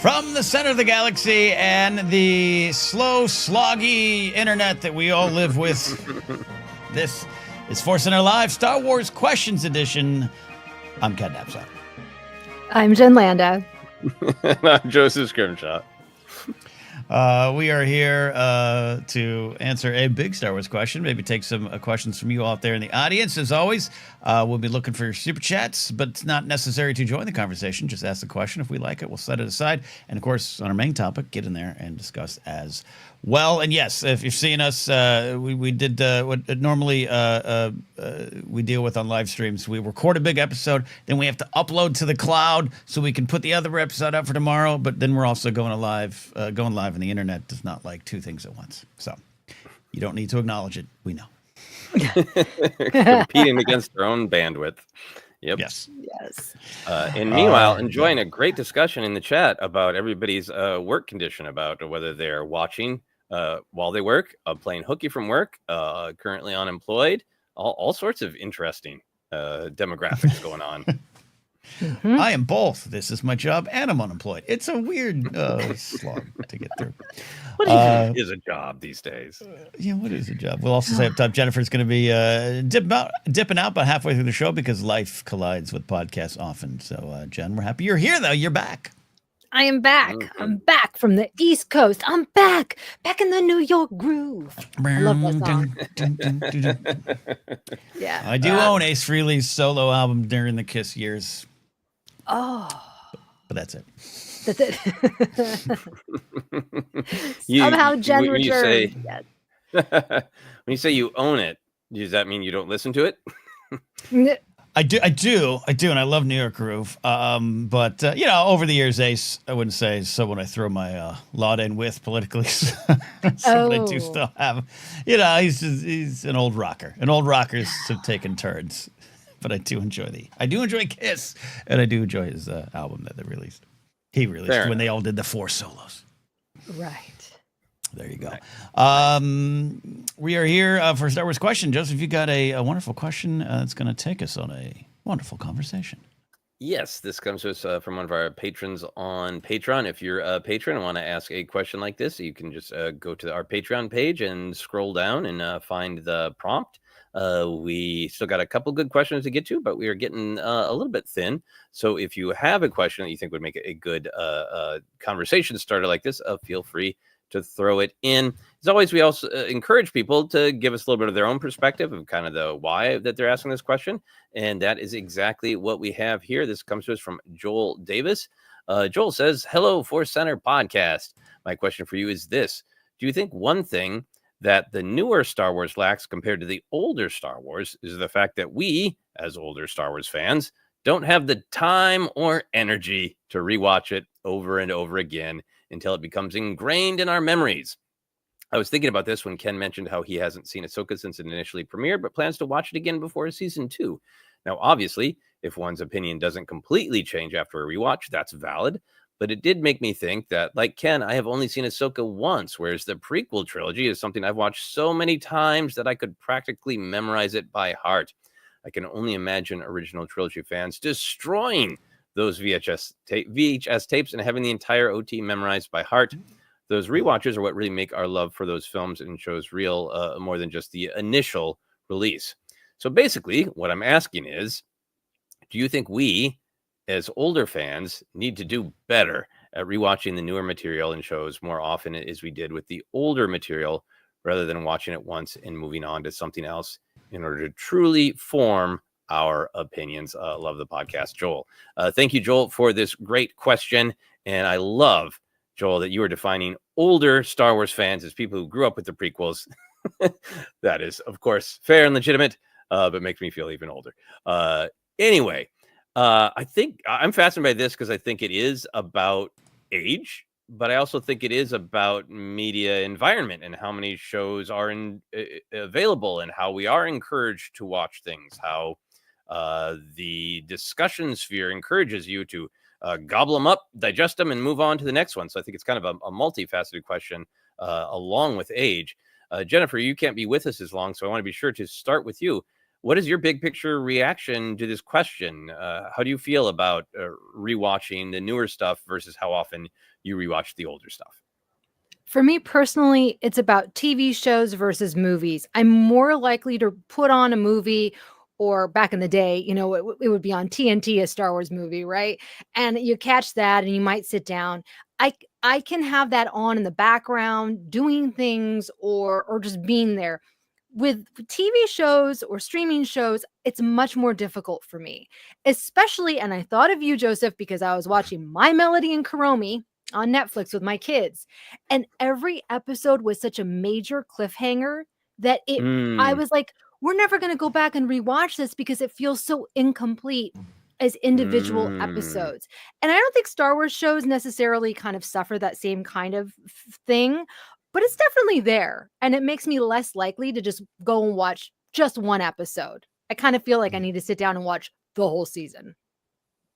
From the center of the galaxy and the slow, sloggy internet that we all live with, this is ForceCenter Live Star Wars Questions Edition. I'm Ken Knapsack. I'm Jen Landa. And I'm Joseph Scrimshaw. We are here to answer a big Star Wars question, maybe take some questions from you out there in the audience. As always, we'll be looking for your super chats, but it's not necessary to join the conversation. Just ask the question. If we like it, we'll set it aside. And, of course, on our main topic, get in there and discuss as well. And, yes, if you're seeing us, we did what normally we deal with on live streams. We record a big episode, then we have to upload to the cloud so we can put the other episode up for tomorrow, but then we're also going live, and the internet does not like two things at once. So you don't need to acknowledge it. We know. Competing against their own bandwidth. Yep. Yes. And meanwhile, enjoying a great discussion in the chat about everybody's work condition, about whether they're watching while they work, playing hooky from work, currently unemployed, all sorts of interesting demographics going on. Mm-hmm. I am both. This is my job, and I'm unemployed. It's a weird slog to get through. What even is a job these days? Yeah, what is a job? We'll also say up top, Jennifer's going to be dipping out about halfway through the show because life collides with podcasts often. So, Jen, we're happy you're here, though. You're back. I am back. Mm-hmm. I'm back from the East Coast. I'm back in the New York groove. I love that song. Yeah. I do own Ace Frehley's solo album during the Kiss years. Oh. But that's it. That's it. Somehow Jen returned. When you say you own it, does that mean you don't listen to it? I do, and I love New York groove. But over the years, Ace, I wouldn't say someone I throw my lot in with politically. Someone I do still have. He's an old rocker. And old rockers have taken turns. But I do enjoy Kiss, and I do enjoy his album that they released. He released when they all did the 4 solos. Right. There you go. We are here for Star Wars Question. Joseph, you got a wonderful question that's going to take us on a wonderful conversation. Yes, this comes to us from one of our patrons on Patreon. If you're a patron and want to ask a question like this, you can just go to our Patreon page and scroll down and find the prompt. We still got a couple good questions to get to, but we are getting a little bit thin. So if you have a question that you think would make a good conversation starter like this, feel free to throw it in. As always, we also encourage people to give us a little bit of their own perspective of kind of the why that they're asking this question. And that is exactly what we have here. This comes to us from Joel Davis. Joel says, "Hello, ForceCenter podcast. My question for you is this. Do you think one thing that the newer Star Wars lacks compared to the older Star Wars is the fact that we, as older Star Wars fans, don't have the time or energy to rewatch it over and over again until it becomes ingrained in our memories?" I was thinking about this when Ken mentioned how he hasn't seen Ahsoka since it initially premiered, but plans to watch it again before season 2. Now, obviously, if one's opinion doesn't completely change after a rewatch, that's valid. But it did make me think that, like Ken, I have only seen Ahsoka once, whereas the prequel trilogy is something I've watched so many times that I could practically memorize it by heart. I can only imagine original trilogy fans destroying those VHS tapes and having the entire OT memorized by heart. Those rewatches are what really make our love for those films and shows real, more than just the initial release. So basically, what I'm asking is, do you think we, as older fans, need to do better at rewatching the newer material and shows more often as we did with the older material, rather than watching it once and moving on to something else in order to truly form our opinions? Love the podcast, Joel. Thank you, Joel, for this great question. And I love, Joel, that you are defining older Star Wars fans as people who grew up with the prequels. That is, of course, fair and legitimate, but makes me feel even older. Anyway, I think I'm fascinated by this because I think it is about age, but I also think it is about media environment and how many shows are available and how we are encouraged to watch things, how the discussion sphere encourages you to gobble them up, digest them, and move on to the next one. So I think it's kind of a multifaceted question along with age. Jennifer, you can't be with us as long, so I want to be sure to start with you. what is your big picture reaction to this question? How do you feel about rewatching the newer stuff versus how often you rewatch the older stuff? For me personally, it's about TV shows versus movies. I'm more likely to put on a movie, or back in the day, it would be on TNT, a Star Wars movie, right? And you catch that and you might sit down. I can have that on in the background, doing things or just being there. With TV shows or streaming shows, it's much more difficult for me, especially, and I thought of you, Joseph, because I was watching My Melody and Karomi on Netflix with my kids. And every episode was such a major cliffhanger that I Mm, was like, we're never going to go back and rewatch this because it feels so incomplete as individual mm, episodes. And I don't think Star Wars shows necessarily kind of suffer that same kind of thing, but it's definitely there. And it makes me less likely to just go and watch just one episode. I kind of feel like I need to sit down and watch the whole season.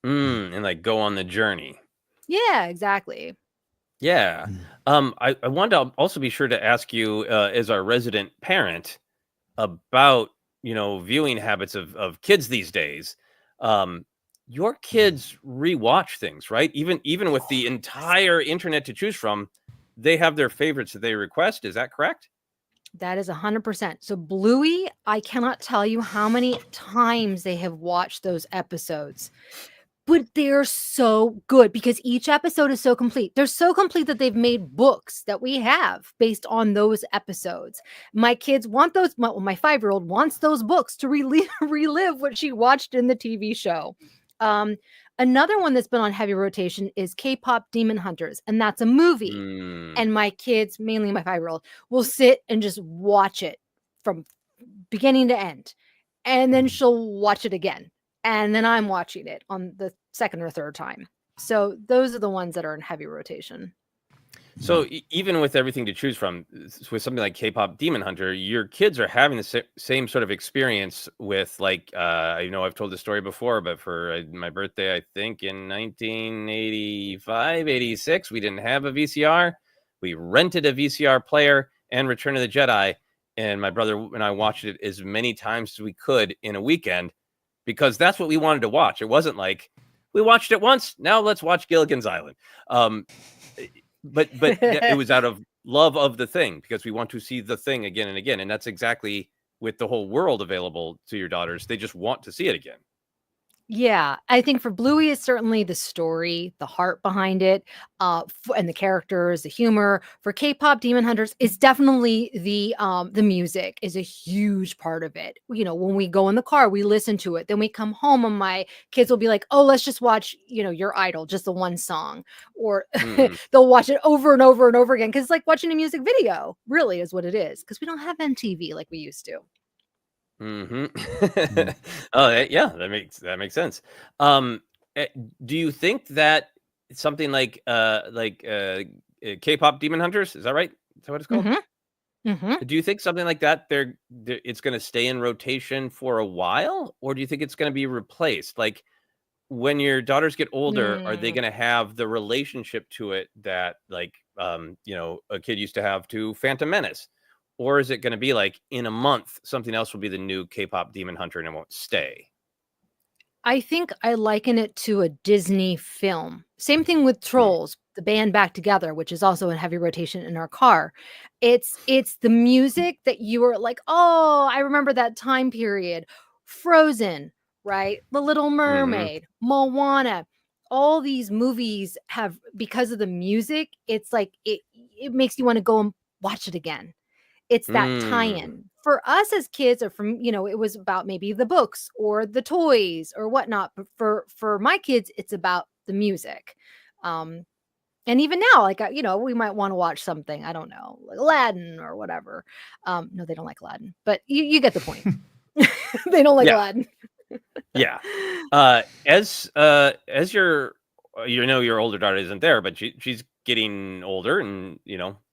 and like go on the journey. Yeah, exactly. Yeah. I wanted to also be sure to ask you, as our resident parent, about viewing habits of kids these days. Um, your kids rewatch things, right? Even with the entire internet to choose from, they have their favorites that they request. Is that correct? That is 100%. So Bluey, I cannot tell you how many times they have watched those episodes. But they're so good because each episode is so complete. They're so complete that they've made books that we have based on those episodes. My kids want those. My 5-year-old wants those books to relive what she watched in the TV show. Um, Another one that's been on heavy rotation is K-pop Demon Hunters, and that's a movie. Mm, And my kids, mainly my 5-year-old, will sit and just watch it from beginning to end. And then she'll watch it again. And then I'm watching it on the second or third time. So those are the ones that are in heavy rotation. So even with everything to choose from, with something like K-pop Demon Hunter, your kids are having the same sort of experience with, like, I've told this story before, but for my birthday, I think in 1985, 86, we didn't have a VCR. We rented a VCR player and Return of the Jedi, and my brother and I watched it as many times as we could in a weekend because that's what we wanted to watch. It wasn't like we watched it once, now let's watch Gilligan's Island. But it was out of love of the thing because we want to see the thing again and again. And that's exactly with the whole world available to your daughters. They just want to see it again. Yeah, I think for Bluey, it's certainly the story, the heart behind it, and the characters, the humor. For K-pop Demon Hunters, it's definitely the music is a huge part of it. When we go in the car, we listen to it. Then we come home, and my kids will be like, "Oh, let's just watch, Your Idol, just the one song," or Mm, they'll watch it over and over and over again because it's like watching a music video. Really, is what it is because we don't have MTV like we used to. hmm Mm. Oh, yeah, that makes sense. Um, eh, do you think that something like K-pop Demon Hunters, is that right? Is that what it's called? Hmm. Hmm. Do you think something like that it's going to stay in rotation for a while, or do you think it's going to be replaced? Like, when your daughters get older, are they Mm. gonna have the relationship to it that, like, a kid used to have to Phantom Menace? Or is it gonna be like in a month, something else will be the new K-pop Demon Hunter and it won't stay? I think I liken it to a Disney film. Same thing with Hmm. Trolls, the band Back Together, which is also in heavy rotation in our car. It's the music that you are like, "Oh, I remember that time period." Frozen, right? The Little Mhm. Mermaid, Moana. All these movies have, because of the music, it's like it makes you want to go and watch it again. It's that Mm. tie-in. For us as kids, or from, it was about maybe the books or the toys or whatnot, but for my kids, it's about the music. Um, and even now, like, we might wanna watch something, I don't know, like Aladdin or whatever. No, they don't like Aladdin, but you get the point. They don't like Yeah, Aladdin. yeah. As your older daughter isn't there, but she's getting older and,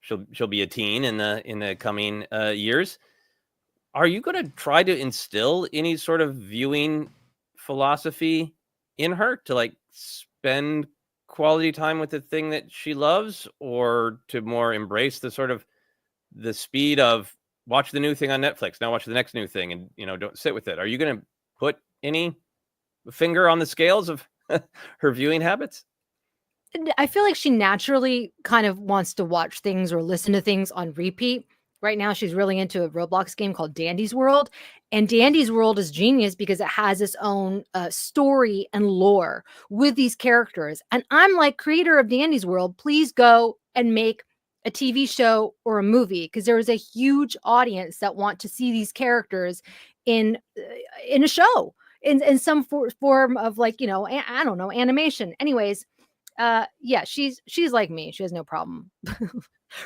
she'll be a teen in the coming years. Are you gonna try to instill any sort of viewing philosophy in her to, like, spend quality time with the thing that she loves, or to more embrace the sort of the speed of watch the new thing on Netflix. Now watch the next new thing, and don't sit with it. Are you going to put any finger on the scales of her viewing habits? I feel like she naturally kind of wants to watch things or listen to things on repeat. Right now, she's really into a Roblox game called Dandy's World. And Dandy's World is genius because it has its own story and lore with these characters. And I'm like, creator of Dandy's World, please go and make a TV show or a movie, because there is a huge audience that want to see these characters in a show, in some form of, like, I don't know, animation. Anyways, yeah, she's like me. She has no problem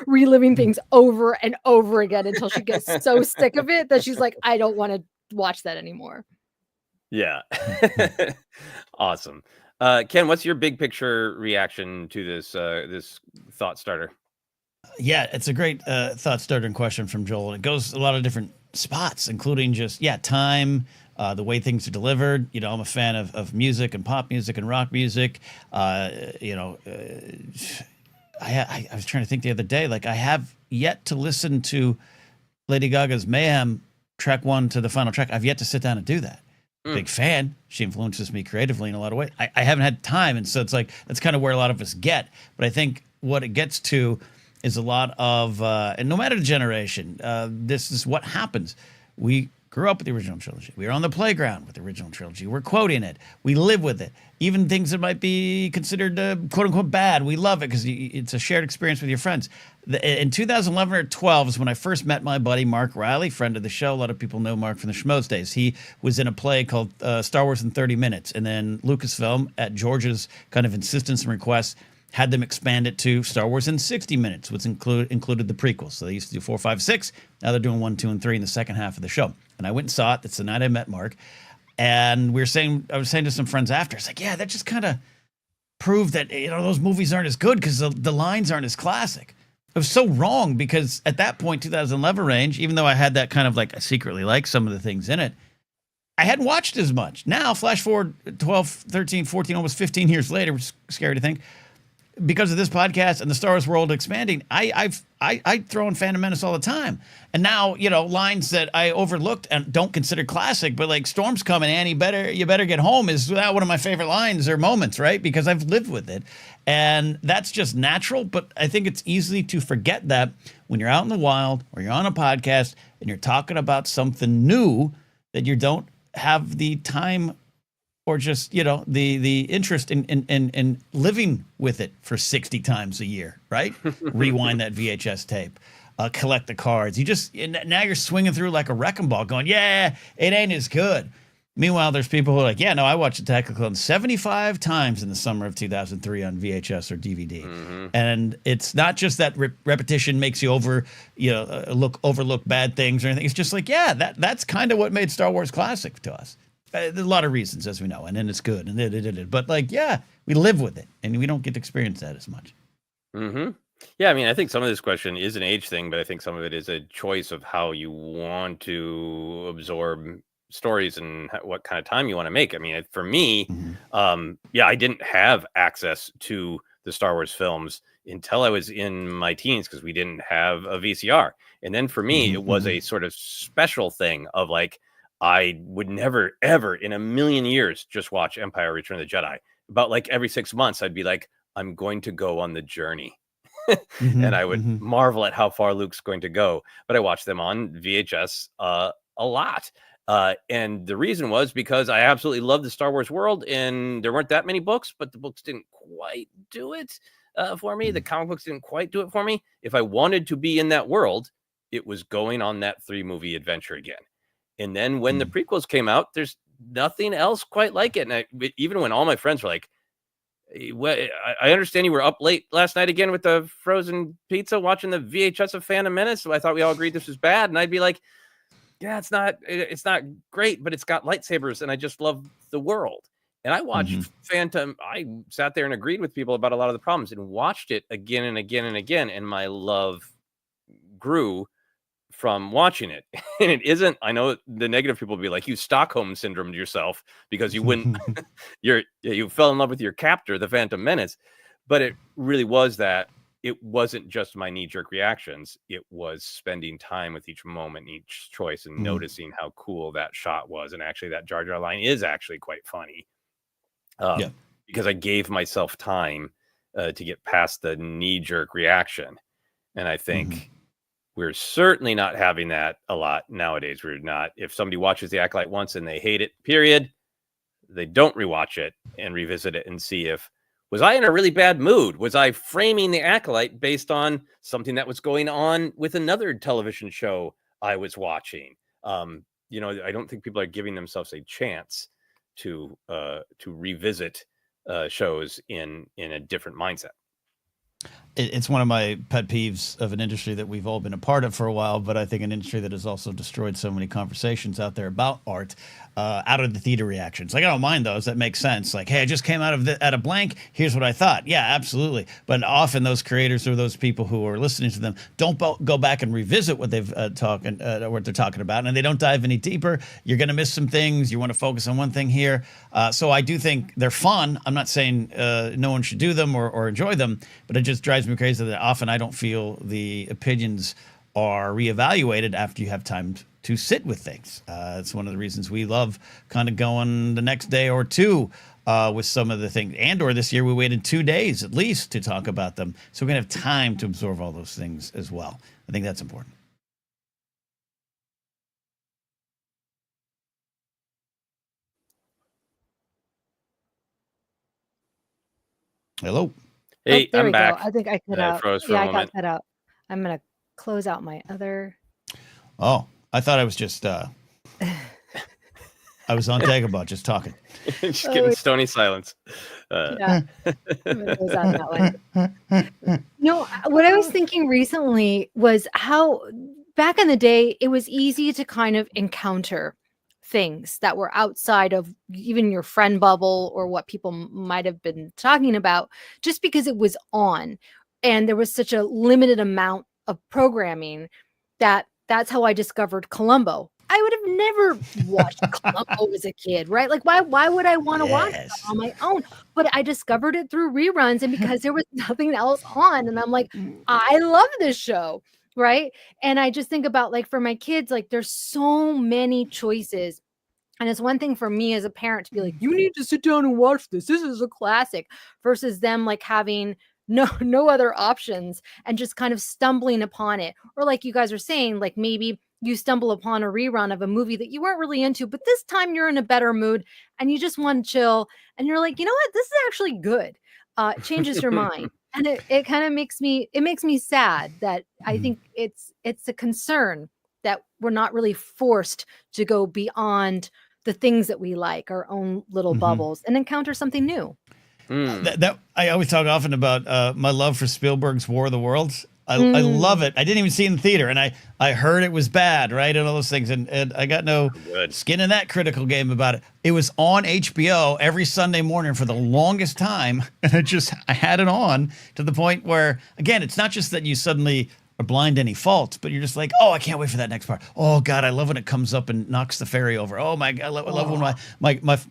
reliving things over and over again until she gets so sick of it that she's like, I don't want to watch that anymore. Yeah. Awesome. Ken, what's your big picture reaction to this thought starter? Yeah, it's a great thought starter and question from Joel. It goes a lot of different spots, including just time, the way things are delivered. I'm a fan of music and pop music and rock music. I was trying to think the other day, like, I have yet to listen to Lady Gaga's Mayhem track 1 to the final track. I've yet to sit down and do that. Big fan. She influences me creatively in a lot of ways. I haven't had time, and so it's like that's kind of where a lot of us get. But I think what it gets to is a lot of, and no matter the generation, this is what happens. We grew up with the original trilogy. We were on the playground with the original trilogy. We're quoting it. We live with it. Even things that might be considered quote unquote bad, we love it because it's a shared experience with your friends. In 2011 or 12 is when I first met my buddy Mark Riley, friend of the show. A lot of people know Mark from the Schmoes days. He was in a play called Star Wars in 30 Minutes. And then Lucasfilm, at George's kind of insistence and request, had them expand it to Star Wars in 60 Minutes, which included the prequels. So they used to do 4, 5, 6. Now they're doing 1, 2, and 3 in the second half of the show. And I went and saw it. That's the night I met Mark. And I was saying to some friends after, it's like, yeah, that just kind of proved that, those movies aren't as good because the lines aren't as classic. It was so wrong because at that point, 2011 range, even though I had that kind of like, I secretly like some of the things in it, I hadn't watched as much. Now, flash forward 12, 13, 14, almost 15 years later, which is scary to think, because of this podcast and the Star Wars world expanding, I throw in Phantom Menace all the time. And now, lines that I overlooked and don't consider classic, but like Storm's coming, Annie, you better get home is one of my favorite lines or moments, right? Because I've lived with it. And that's just natural. But I think it's easy to forget that when you're out in the wild or you're on a podcast and you're talking about something new, that you don't have the time or just, the interest in living with it for 60 times a year, right? Rewind that VHS tape, collect the cards. Now you're swinging through like a wrecking ball going, yeah, it ain't as good. Meanwhile, there's people who are like, yeah, no, I watched Attack of the Clones 75 times in the summer of 2003 on VHS or DVD. Mm-hmm. And it's not just that repetition makes you overlook bad things or anything. It's just like, yeah, that's kind of what made Star Wars classic to us. There's a lot of reasons, as we know, and then it's good, and it. But like, yeah, we live with it, and we don't get to experience that as much. Mm-hmm. Yeah, I mean, I think some of this question is an age thing, but I think some of it is a choice of how you want to absorb stories and what kind of time you want to make. I mean, for me, mm-hmm. I didn't have access to the Star Wars films until I was in my teens because we didn't have a VCR. And then for me, mm-hmm. it was a sort of special thing of like, I would never, ever in a million years just watch Empire Return of the Jedi. About like every 6 months, I'd be like, I'm going to go on the journey. Mm-hmm, and I would mm-hmm. marvel at how far Luke's going to go. But I watched them on VHS a lot. And the reason was because I absolutely loved the Star Wars world. And there weren't that many books, but the books didn't quite do it for me. The comic books didn't quite do it for me. If I wanted to be in that world, it was going on that 3-movie adventure again. And then when the prequels came out, there's nothing else quite like it. And even when all my friends were like, I understand you were up late last night again with the frozen pizza watching the VHS of Phantom Menace. So I thought we all agreed this was bad. And I'd be like, yeah, it's not great, but it's got lightsabers and I just love the world. And I watched Phantom. I sat there and agreed with people about a lot of the problems and watched it again and again and again. And my love grew from watching it. And it isn't, I know the negative people will be like, you Stockholm syndromed yourself because you wouldn't, you fell in love with your captor, the Phantom Menace. But it really was that it wasn't just my knee-jerk reactions. It was spending time with each moment, each choice, and noticing how cool that shot was. And actually, that Jar Jar line is actually quite funny. Because I gave myself time to get past the knee-jerk reaction. And I think we're certainly not having that a lot nowadays. We're not. If somebody watches The Acolyte once and they hate it, period, they don't rewatch it and revisit it and see if, was I in a really bad mood? Was I framing The Acolyte based on something that was going on with another television show I was watching? I don't think people are giving themselves a chance to revisit shows in a different mindset. It's one of my pet peeves of an industry that we've all been a part of for a while, but I think an industry that has also destroyed so many conversations out there about art, out of the theater reactions. Like, I don't mind those. That makes sense. Like, hey, I just came out of blank. Here's what I thought. Yeah, absolutely. But often those creators or those people who are listening to them don't go back and revisit what they've what they're talking about, and they don't dive any deeper. You're going to miss some things. You want to focus on one thing here. So I do think they're fun. I'm not saying no one should do them or enjoy them, but it just drives me crazy that often I don't feel the opinions are reevaluated after you have time to sit with things. It's one of the reasons we love kind of going the next day or two with some of the things. Or this year we waited 2 days at least to talk about them. So we're going to have time to absorb all those things as well. I think that's important. Hello. Hey, there I'm we back. go. I think I cut out. Froze for Yeah, a I moment. got cut out. I'm gonna close out my other. Oh, I thought I was just I was on Dagobah just talking. Just getting stony silence. Yeah, I'm gonna close out that one. What I was thinking recently was how back in the day it was easy to kind of encounter things that were outside of even your friend bubble or what people might have been talking about, just because it was on and there was such a limited amount of programming that's how I discovered Columbo. I would have never watched Columbo as a kid, right? Like why would I want to watch it on my own? But I discovered it through reruns and because there was nothing else on, and I'm like, I love this show. Right. And I just think about, like, for my kids, like, there's so many choices. And it's one thing for me as a parent to be like, you need to sit down and watch this. This is a classic, versus them like having no other options and just kind of stumbling upon it. Or like you guys are saying, like maybe you stumble upon a rerun of a movie that you weren't really into, but this time you're in a better mood and you just want to chill. And you're like, you know what? This is actually good. It changes your mind. And it kind of makes me sad that I think it's a concern that we're not really forced to go beyond the things that we like, our own little bubbles, and encounter something new. That I always talk often about my love for Spielberg's War of the Worlds. I love it. I didn't even see it in the theater, and I heard it was bad, right, and all those things, and I got no skin in that critical game about it. It was on HBO every Sunday morning for the longest time, and I had it on to the point where, again, it's not just that you suddenly are blind to any faults, but you're just like, oh, I can't wait for that next part. Oh God, I love when it comes up and knocks the ferry over. Oh my God, I love when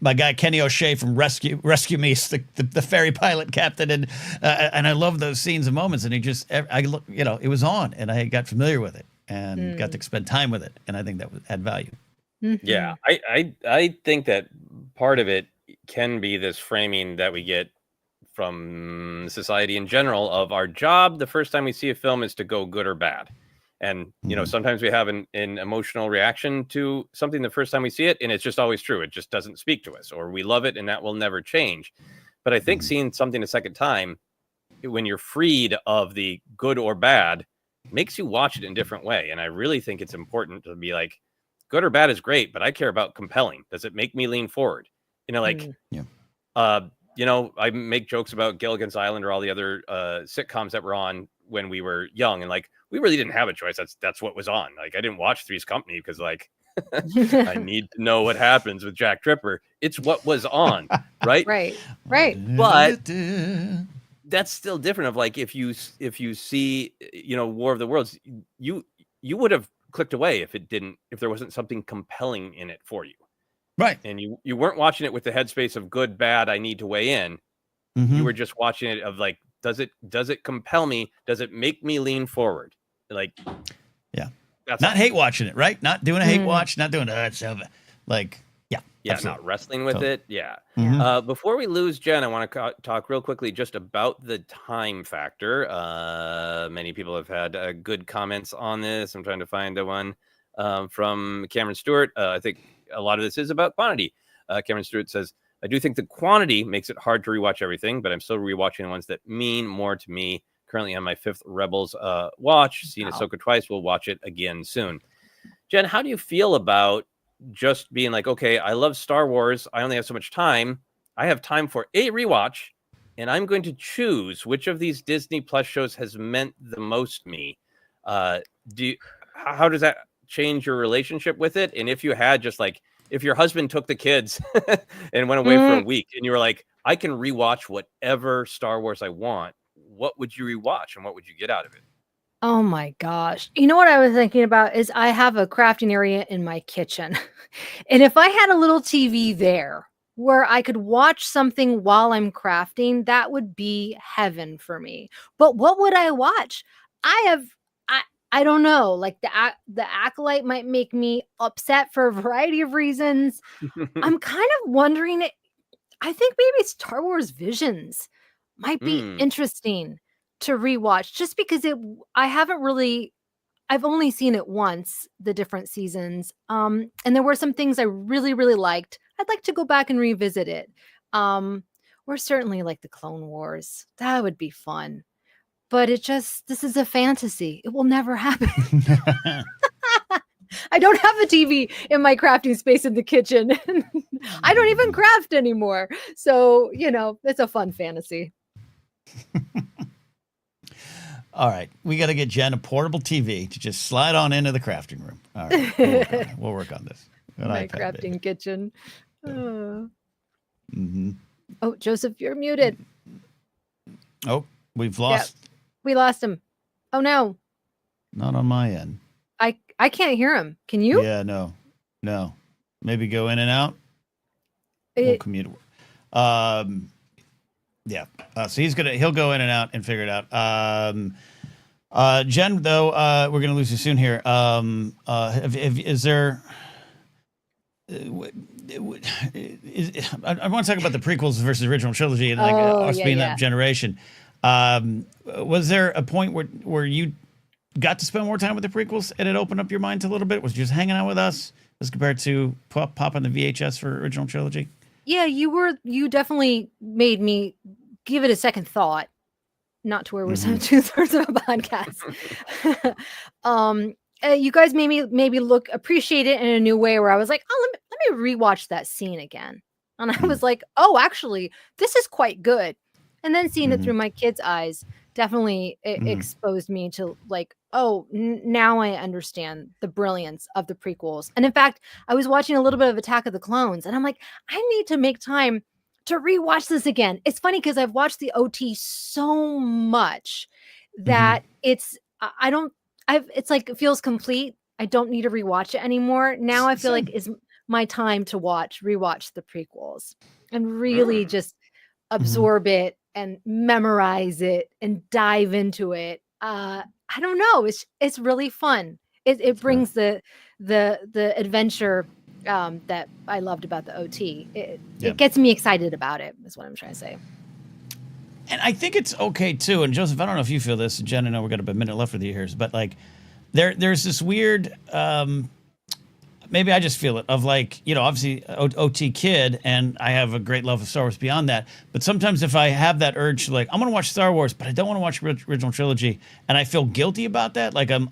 my guy Kenny O'Shea from Rescue Me, the ferry pilot captain, and I love those scenes and moments. And it was on, and I got familiar with it and got to spend time with it, and I think that would add value. Yeah, I think that part of it can be this framing that we get from society in general of our job the first time we see a film is to go good or bad. And sometimes we have an emotional reaction to something the first time we see it, and it's just always true. It just doesn't speak to us, or we love it and that will never change. But I think seeing something a second time, when you're freed of the good or bad, makes you watch it in a different way. And I really think it's important to be like, good or bad is great, but I care about compelling. Does it make me lean forward? I make jokes about Gilligan's Island or all the other sitcoms that were on when we were young, and like we really didn't have a choice. That's what was on. Like I didn't watch Three's Company because like I need to know what happens with Jack Tripper. It's what was on, right? Right. But that's still different. Of like if you see War of the Worlds, you would have clicked away if there wasn't something compelling in it for you. Right. And you weren't watching it with the headspace of good, bad, I need to weigh in. You were just watching it of like, does it compel me? Does it make me lean forward? Like, yeah, that's not hate watching it, right? Not doing a hate watch, not doing it's like, yeah, not wrestling with it. Yeah. Before we lose Jen, I want to talk real quickly just about the time factor. Many people have had good comments on this. I'm trying to find the one from Cameron Stewart. I think a lot of this is about quantity. Cameron Stewart says, I do think the quantity makes it hard to rewatch everything, but I'm still rewatching the ones that mean more to me. Currently on my 5th Rebels watch. Seen Ahsoka twice. We'll watch it again soon. Jen, how do you feel about just being like, okay, I love Star Wars. I only have so much time. I have time for a rewatch, and I'm going to choose which of these Disney Plus shows has meant the most to me. How does that change your relationship with it? And if you had just like, if your husband took the kids and went away for a week and you were like, I can rewatch whatever Star Wars I want, what would you rewatch and what would you get out of it? Oh my gosh. You know what I was thinking about is I have a crafting area in my kitchen. And if I had a little TV there where I could watch something while I'm crafting, that would be heaven for me. But what would I watch? I don't know. Like the Acolyte might make me upset for a variety of reasons. I'm kind of wondering, I think maybe Star Wars Visions might be interesting to rewatch, just because I've only seen it once, the different seasons. And there were some things I really, really liked. I'd like to go back and revisit it. Or certainly like the Clone Wars. That would be fun. But this is a fantasy. It will never happen. I don't have a TV in my crafting space in the kitchen. I don't even craft anymore. So, it's a fun fantasy. All right. We got to get Jen a portable TV to just slide on into the crafting room. All right. We'll work on this. My crafting kitchen. Oh, Joseph, you're muted. Oh, we've lost. Yeah, we lost him. Oh, no. Not on my end. I can't hear him. Can you? Yeah, no. Maybe go in and out. We'll commute. Yeah. So he'll go in and out and figure it out. Jen, though, we're going to lose you soon here. Is there, I want to talk about the prequels versus original trilogy and us being that generation. Was there a point where you got to spend more time with the prequels and it opened up your mind a little bit? Was you just hanging out with us as compared to popping the VHS for original trilogy? Yeah, you definitely made me give it a second thought, not to where we're 2/3 of a podcast. You guys made me maybe appreciate it in a new way where I was like, oh, let me rewatch that scene again. And I was like, oh, actually, this is quite good. And then seeing it through my kids' eyes definitely exposed me to like, oh, now I understand the brilliance of the prequels. And in fact, I was watching a little bit of Attack of the Clones and I'm like, I need to make time to rewatch this again. It's funny because I've watched the OT so much that it's like, it feels complete. I don't need to rewatch it anymore. Now I feel like it's my time to rewatch the prequels and really just absorb it and memorize it and dive into it. I don't know. It's really fun. It brings the adventure that I loved about the OT. It gets me excited about it, is what I'm trying to say. And I think it's okay too. And Joseph, I don't know if you feel this. Jen, I know we've got about a minute left with you here, but like there's this weird maybe I just feel it of like, obviously OT kid, and I have a great love of Star Wars beyond that. But sometimes if I have that urge to like, I'm going to watch Star Wars, but I don't want to watch original trilogy, and I feel guilty about that, like I'm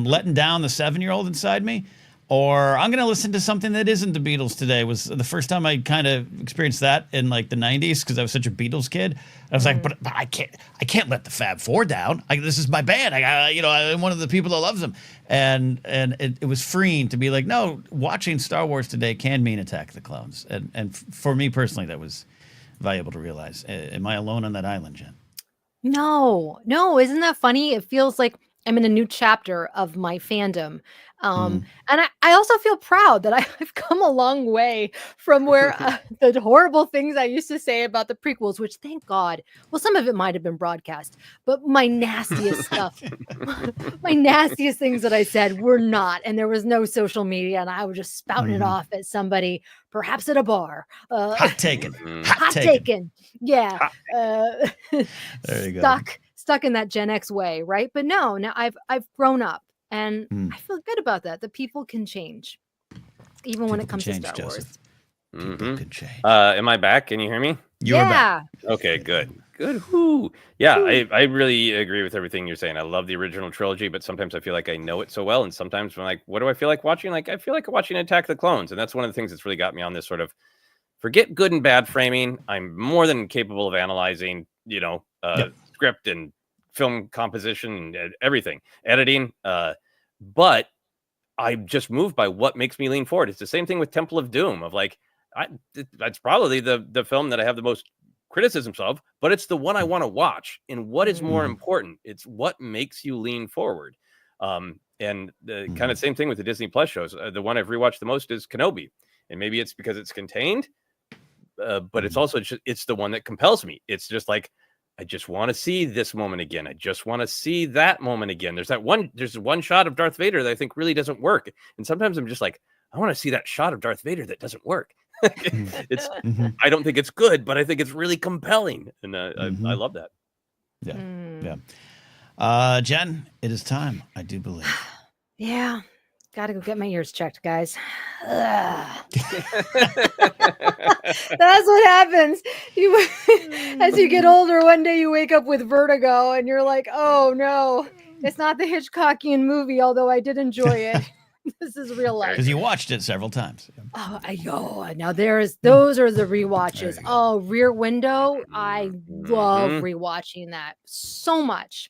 letting down the 7-year-old inside me, or I'm going to listen to something that isn't the Beatles today. Was the first time I kind of experienced that in like the 90s because I was such a Beatles kid. I was like, but I can't let the Fab Four down. This is my band. I'm one of the people that loves them. And it was freeing to be like, no, watching Star Wars today can mean Attack of the Clones. And for me personally, that was valuable to realize. Am I alone on that island, Jen? No, isn't that funny? It feels like am in a new chapter of my fandom. Mm. And I also feel proud that I've come a long way from where the horrible things I used to say about the prequels, which thank God, well, some of it might have been broadcast, but my nastiest stuff, my nastiest things that I said were not. And there was no social media, and I was just spouting it off at somebody, perhaps at a bar. Hot taken. Hot taken. Yeah. There you go. Stuck in that Gen X way, right? But no, now I've grown up, and I feel good about that. The people can change, even when it comes to Star Wars. People can change. Am I back? Can you hear me? You are back. Okay, good. Whoo. Yeah, I really agree with everything you're saying. I love the original trilogy, but sometimes I feel like I know it so well. And sometimes when like, what do I feel like watching? Like, I feel like watching Attack of the Clones. And that's one of the things that's really got me on this sort of forget good and bad framing. I'm more than capable of analyzing, script and film composition and everything, editing. But I'm just moved by what makes me lean forward. It's the same thing with Temple of Doom of like, that's probably the film that I have the most criticisms of, but it's the one I want to watch. And what is more important? It's what makes you lean forward. And the kind of same thing with the Disney Plus shows. The one I've rewatched the most is Kenobi. And maybe it's because it's contained, but it's also just, it's the one that compels me. It's just like, I just want to see this moment again. I just want to see that moment again. There's one shot of Darth Vader that I think really doesn't work. And sometimes I'm just like, I want to see that shot of Darth Vader that doesn't work. I don't think it's good, but I think it's really compelling. And I love that. Yeah. Jen, it is time, I do believe. Yeah. Gotta go get my ears checked, guys. That's what happens. As you get older, one day you wake up with vertigo and you're like, oh no, it's not the Hitchcockian movie, although I did enjoy it. This is real life. Because you watched it several times. Now those are the rewatches. Oh, Rear Window. I love rewatching that so much.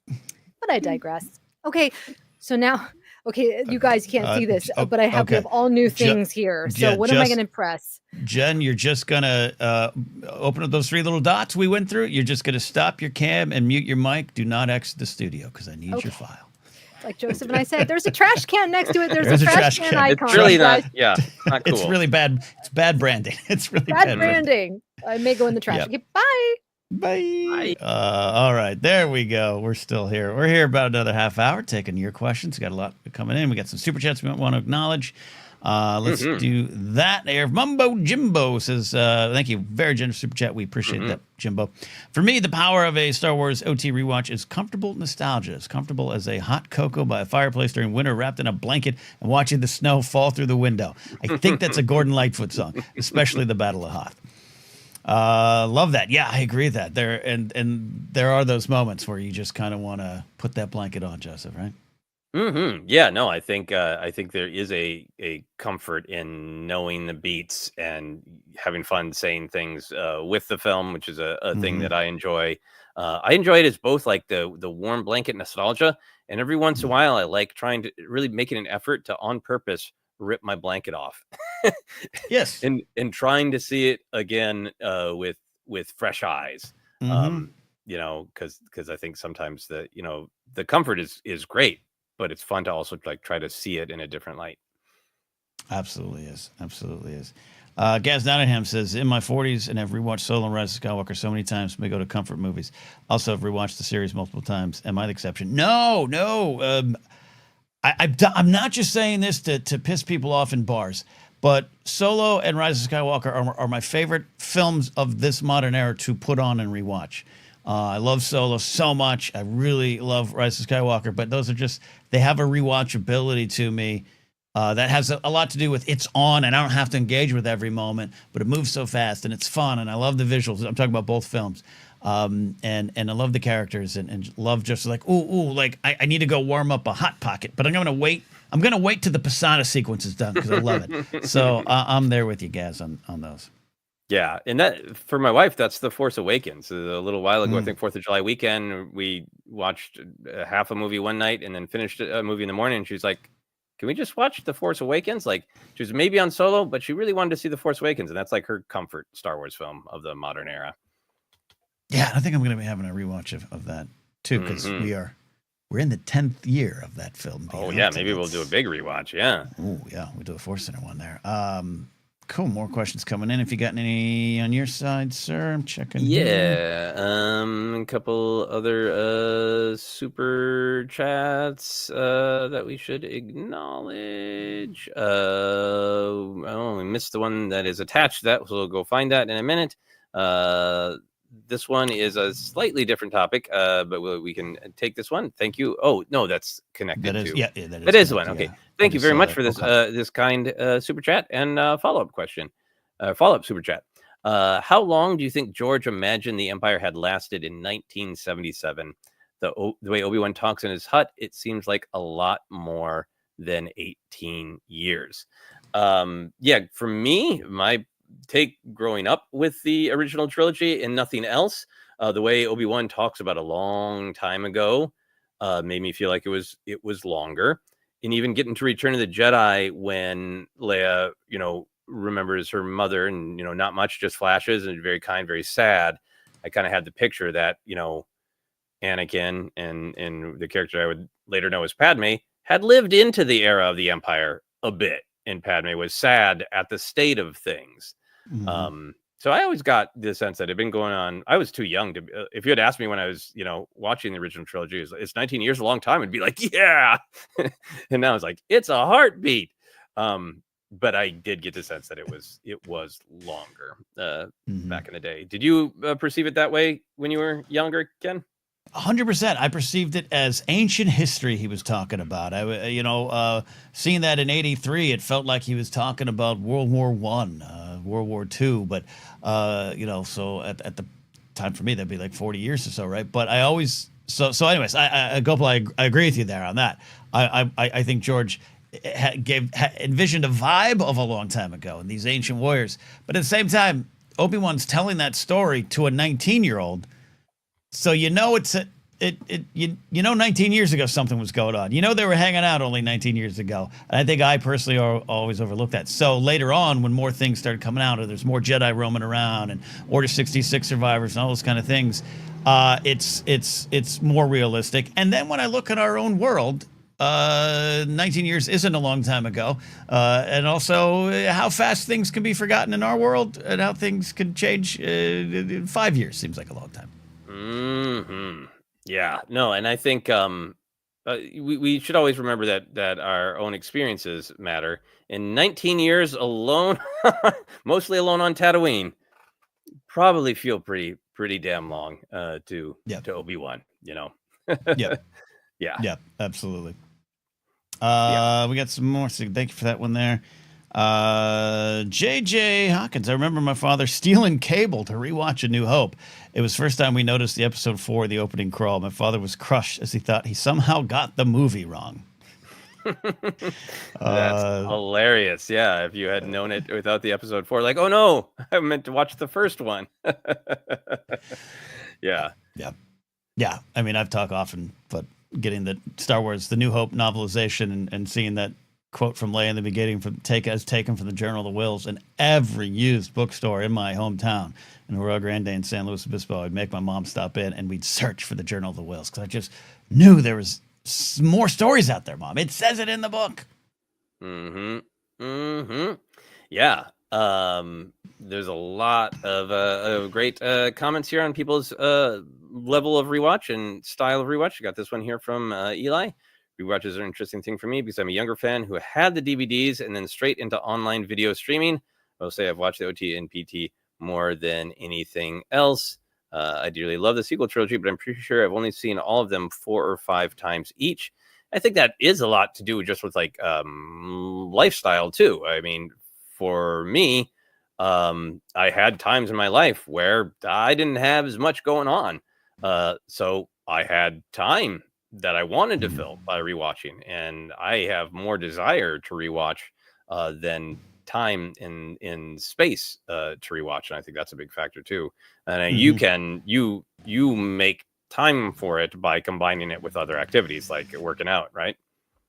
But I digress. Okay, so now... Okay, you guys can't see this, but I have all new things here. So what am I going to press? Jen, you're just going to open up those 3 little dots we went through. You're just going to stop your cam and mute your mic. Do not exit the studio because I need your file. Like Joseph and I said, there's a trash can next to it. There's a trash can icon. It's really not cool. It's really bad. It's bad branding. It's really bad branding. I may go in the trash. Yep. Okay, bye. Bye. All right, there we go. We're still here. We're here about another half hour taking your questions. Got a lot coming in. We got some super chats we want to acknowledge. Let's do that. There, Mumbo Jimbo says, "Thank you, very generous super chat. We appreciate that, Jimbo. For me, the power of a Star Wars OT rewatch is comfortable nostalgia. As comfortable as a hot cocoa by a fireplace during winter, wrapped in a blanket and watching the snow fall through the window. I think that's a Gordon Lightfoot song, especially the Battle of Hoth." Love that. Yeah, I agree with that. There are those moments where you just kind of want to put that blanket on, Joseph, right? Yeah, no, I think there is a comfort in knowing the beats and having fun saying things with the film, which is a thing that I enjoy. I enjoy it as both like the warm blanket nostalgia, and every once in a while I like trying to really making an effort to on purpose rip my blanket off. Yes. And trying to see it again with fresh eyes. Because I think sometimes the comfort is great, but it's fun to also like try to see it in a different light. Absolutely is. Gaz Nottingham says, in my 40s and have rewatched Solo and Rise of Skywalker so many times, may go to comfort movies. Also have rewatched the series multiple times. Am I the exception? No. I'm not just saying this to piss people off in bars, but Solo and Rise of Skywalker are my favorite films of this modern era to put on and rewatch. I love Solo so much. I really love Rise of Skywalker, but those are just, they have a rewatchability to me that has a lot to do with it's on and I don't have to engage with every moment, but it moves so fast and it's fun and I love the visuals. I'm talking about both films. And I love the characters and love just like, like I need to go warm up a Hot Pocket, but I'm going to wait till the Pisana sequence is done because I love it. So I'm there with you, Gaz, on those. Yeah, and that for my wife, that's The Force Awakens. A little while ago, I think 4th of July weekend, we watched half a movie one night and then finished a movie in the morning. And she's like, can we just watch The Force Awakens? Like, she was maybe on Solo, but she really wanted to see The Force Awakens. And that's like her comfort Star Wars film of the modern era. Yeah, I think I'm going to be having a rewatch of that too, because we are We're in the 10th year of that film. Oh yeah, maybe we'll do a big rewatch. Yeah. Oh yeah, we'll do a ForceCenter one there. Cool. More questions coming in. If you got any on your side, sir, I'm checking. Yeah. A couple other super chats that we should acknowledge. We missed the one that is attached to that, so we'll go find that in a minute. This one is a slightly different topic, but we can take this one. Thank you. Oh no, that's connected to. Yeah, that is one. Okay. Yeah. Thank you very much for this this kind super chat and follow-up question. Follow-up super chat. How long do you think George imagined the Empire had lasted in 1977? The way Obi-Wan talks in his hut, it seems like a lot more than 18 years. Yeah, for me, my take growing up with the original trilogy and nothing else, the way Obi-Wan talks about a long time ago made me feel like it was longer. And even getting to Return of the Jedi when Leia, remembers her mother and, not much, just flashes and very kind, very sad. I kind of had the picture that, Anakin and the character I would later know as Padme had lived into the era of the Empire a bit. And Padme was sad at the state of things. Mm-hmm. So I always got the sense that it had been going on. I was too young to, if you had asked me when I was, watching the original trilogy, it's 19 years, a long time. I'd be like, yeah. And now it's like, it's a heartbeat. But I did get the sense that it was longer back in the day. Did you perceive it that way when you were younger, Ken? 100%. I perceived it as ancient history he was talking about. Seeing that in '83, it felt like he was talking about World War I, World War II. But, so at the time for me, that'd be like 40 years or so, right? But I always, so anyways, Gopal, I agree with you there on that. I think George envisioned a vibe of a long time ago in these ancient warriors. But at the same time, Obi-Wan's telling that story to a 19-year-old. So it's 19 years ago something was going on. They were hanging out only 19 years ago. And I think I personally always overlooked that. So later on, when more things started coming out, or there's more Jedi roaming around and Order 66 survivors and all those kind of things, it's more realistic. And then when I look at our own world, 19 years isn't a long time ago. And also how fast things can be forgotten in our world and how things can change. 5 years seems like a long time. Mm-hmm. Yeah, no, and I think we should always remember that our own experiences matter. In 19 years alone, mostly alone on Tatooine, probably feel pretty damn long to Obi-Wan, Yeah. Yeah, absolutely. We got some more, so thank you for that one there. JJ Hawkins, I remember my father stealing cable to rewatch A New Hope. It was the first time we noticed the episode 4, the opening crawl. My father was crushed as he thought he somehow got the movie wrong. That's hilarious. Yeah, if you had known it without the episode 4, like, oh no, I meant to watch the first one. Yeah. I mean, I've talked often, but getting the Star Wars, the New Hope novelization and seeing that quote from Leia in the beginning taken from the Journal of the Wills, in every used bookstore in my hometown in Arroyo Grande and San Luis Obispo, I'd make my mom stop in and we'd search for the Journal of the Wills because I just knew there was more stories out there, Mom. It says it in the book. Yeah. There's a lot of great comments here on people's level of rewatch and style of rewatch. You got this one here from Eli. Rewatches are an interesting thing for me because I'm a younger fan who had the DVDs and then straight into online video streaming. I'll say I've watched the OT and PT more than anything else. I dearly love the sequel trilogy, but I'm pretty sure I've only seen all of them 4 or 5 times each. I think that is a lot to do just with like lifestyle too. I mean, for me, I had times in my life where I didn't have as much going on. So I had time that I wanted to fill by rewatching, and I have more desire to rewatch than time in space to rewatch, and I think that's a big factor too. And you make time for it by combining it with other activities like working out, right?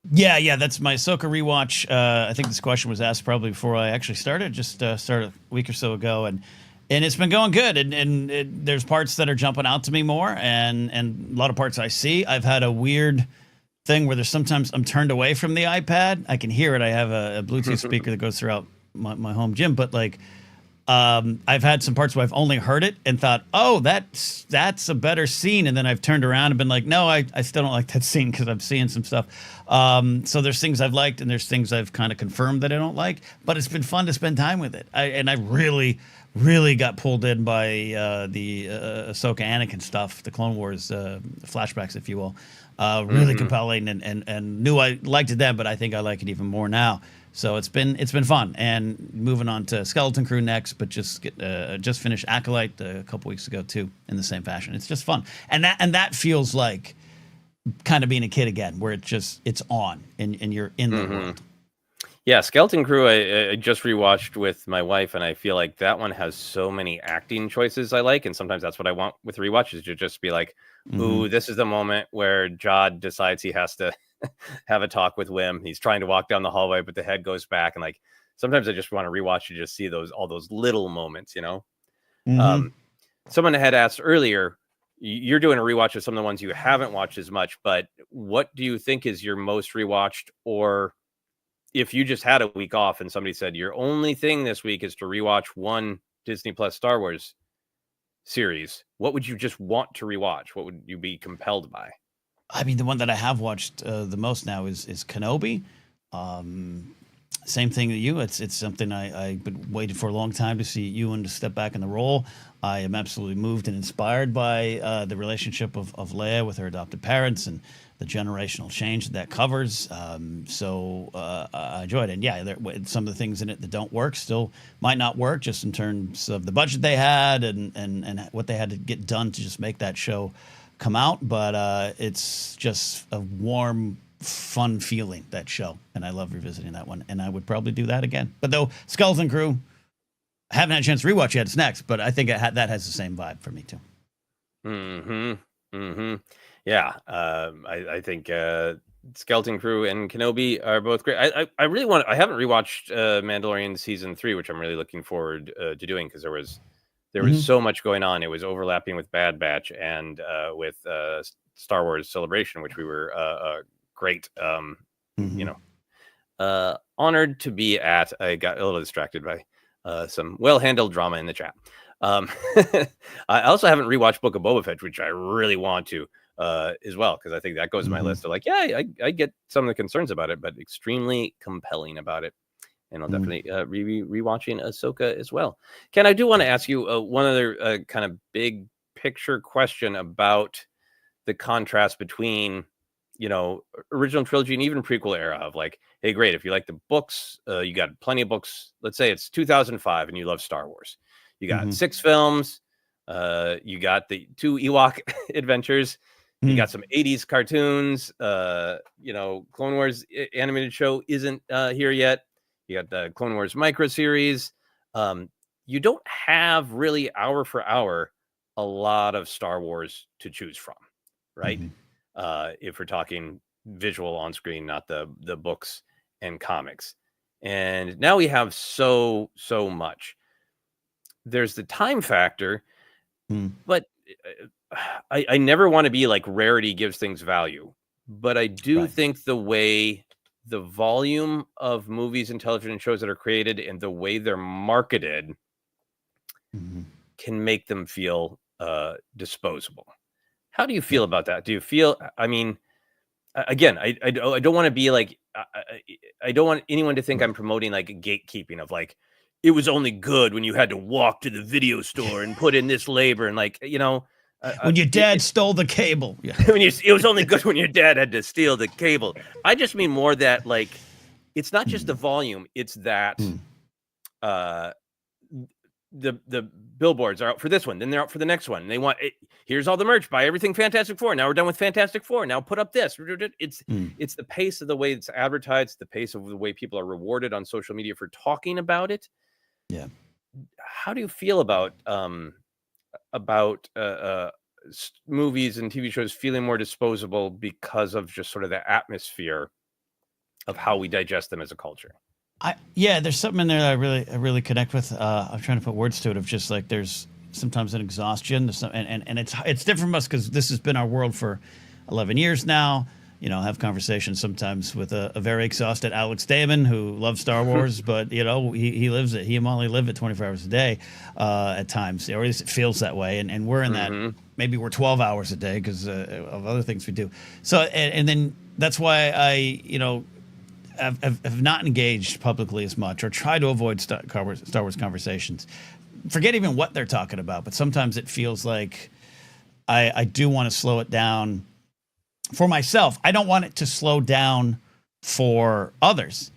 Yeah, that's my Ahsoka rewatch. I think this question was asked probably before I actually started. Just started a week or so ago, and And it's been going good, and there's parts that are jumping out to me more, and a lot of parts I see. I've had a weird thing where there's sometimes I'm turned away from the iPad. I can hear it. I have a Bluetooth speaker that goes throughout my home gym, but like I've had some parts where I've only heard it and thought, oh, that's a better scene, and then I've turned around and been like, no, I still don't like that scene because I'm seeing some stuff. So there's things I've liked and there's things I've kind of confirmed that I don't like, but it's been fun to spend time with it. I really got pulled in by the Ahsoka Anakin stuff, the Clone Wars flashbacks, if you will. Really compelling, and knew I liked it then, but I think I like it even more now. So it's been fun. And moving on to Skeleton Crew next, but just finished Acolyte a couple weeks ago too, in the same fashion. It's just fun, and that feels like kind of being a kid again, where it's on and you're in the world. Yeah, Skeleton Crew, I just rewatched with my wife, and I feel like that one has so many acting choices I like, and sometimes that's what I want with rewatches, to just be like, ooh, this is the moment where Jod decides he has to have a talk with Wim. He's trying to walk down the hallway, but the head goes back, and like sometimes I just want to rewatch to just see all those little moments, you know. Someone had asked earlier, you're doing a rewatch of some of the ones you haven't watched as much, but what do you think is your most rewatched, or if you just had a week off and somebody said your only thing this week is to rewatch one Disney Plus Star Wars series, what would you just want to rewatch? What would you be compelled by? I mean, the one that I have watched the most now is Kenobi. Same thing that you. It's something I've been waiting for a long time to see Ewan to step back in the role. I am absolutely moved and inspired by the relationship of Leia with her adopted parents and the generational change that covers. So I enjoyed it. And yeah, some of the things in it that don't work still might not work, just in terms of the budget they had and what they had to get done to just make that show come out. But it's just a warm, fun feeling, that show. And I love revisiting that one. And I would probably do that again. But though Skeleton Crew, I haven't had a chance to rewatch yet. It's next. But I think that has the same vibe for me too. Yeah, I think Skeleton Crew and Kenobi are both great. I really I haven't rewatched Mandalorian season 3, which I'm really looking forward to doing, because there was so much going on. It was overlapping with Bad Batch and with Star Wars Celebration, which we were great. You know, honored to be at. I got a little distracted by some well-handled drama in the chat. I also haven't rewatched Book of Boba Fett, which I really want to as well, because I think that goes in my list of like, yeah, I get some of the concerns about it, but extremely compelling about it. And I'll definitely rewatching Ahsoka as well. Ken, I do want to ask you one other kind of big picture question about the contrast between, you know, original trilogy and even prequel era of like, hey, great, if you like the books, you got plenty of books. Let's say it's 2005 and you love Star Wars. You got 6 films. You got the 2 Ewok adventures. You got some 80s cartoons. You know, Clone Wars animated show isn't here yet. You got the Clone Wars micro series. You don't have really hour for hour a lot of Star Wars to choose from, right? If we're talking visual on screen, not the books and comics. And now we have so much. There's the time factor, but I never want to be like rarity gives things value. But I do think the volume of movies and television shows that are created and the way they're marketed can make them feel disposable. How do you feel about that? Do you feel, I mean, again, I don't want to be like, I don't want anyone to think I'm promoting like a gatekeeping of like, it was only good when you had to walk to the video store and put in this labor and like, you know, when your dad stole the cable. Yeah. It was only good when your dad had to steal the cable. I just mean more that like, it's not just the volume, it's that the billboards are out for this one, then they're out for the next one. And they want here's all the merch, buy everything Fantastic Four. Now we're done with Fantastic Four. Now put up this. It's the pace of the way it's advertised, the pace of the way people are rewarded on social media for talking about it. Yeah. How do you feel about movies and TV shows feeling more disposable because of just sort of the atmosphere of how we digest them as a culture? Yeah, there's something in there that I really connect with. I'm trying to put words to it, of just like there's sometimes an exhaustion. There's some, and it's different from us because this has been our world for 11 years now. Have conversations sometimes with a very exhausted Alex Damon who loves Star Wars, but he lives it. He and Molly live it 24 hours a day at times, or at least it feels that way. And we're in that. Maybe we're 12 hours a day because of other things we do. So and then that's why have not engaged publicly as much, or try to avoid Star Wars conversations. Forget even what they're talking about, but sometimes it feels like I do want to slow it down for myself. I don't want it to slow down for others.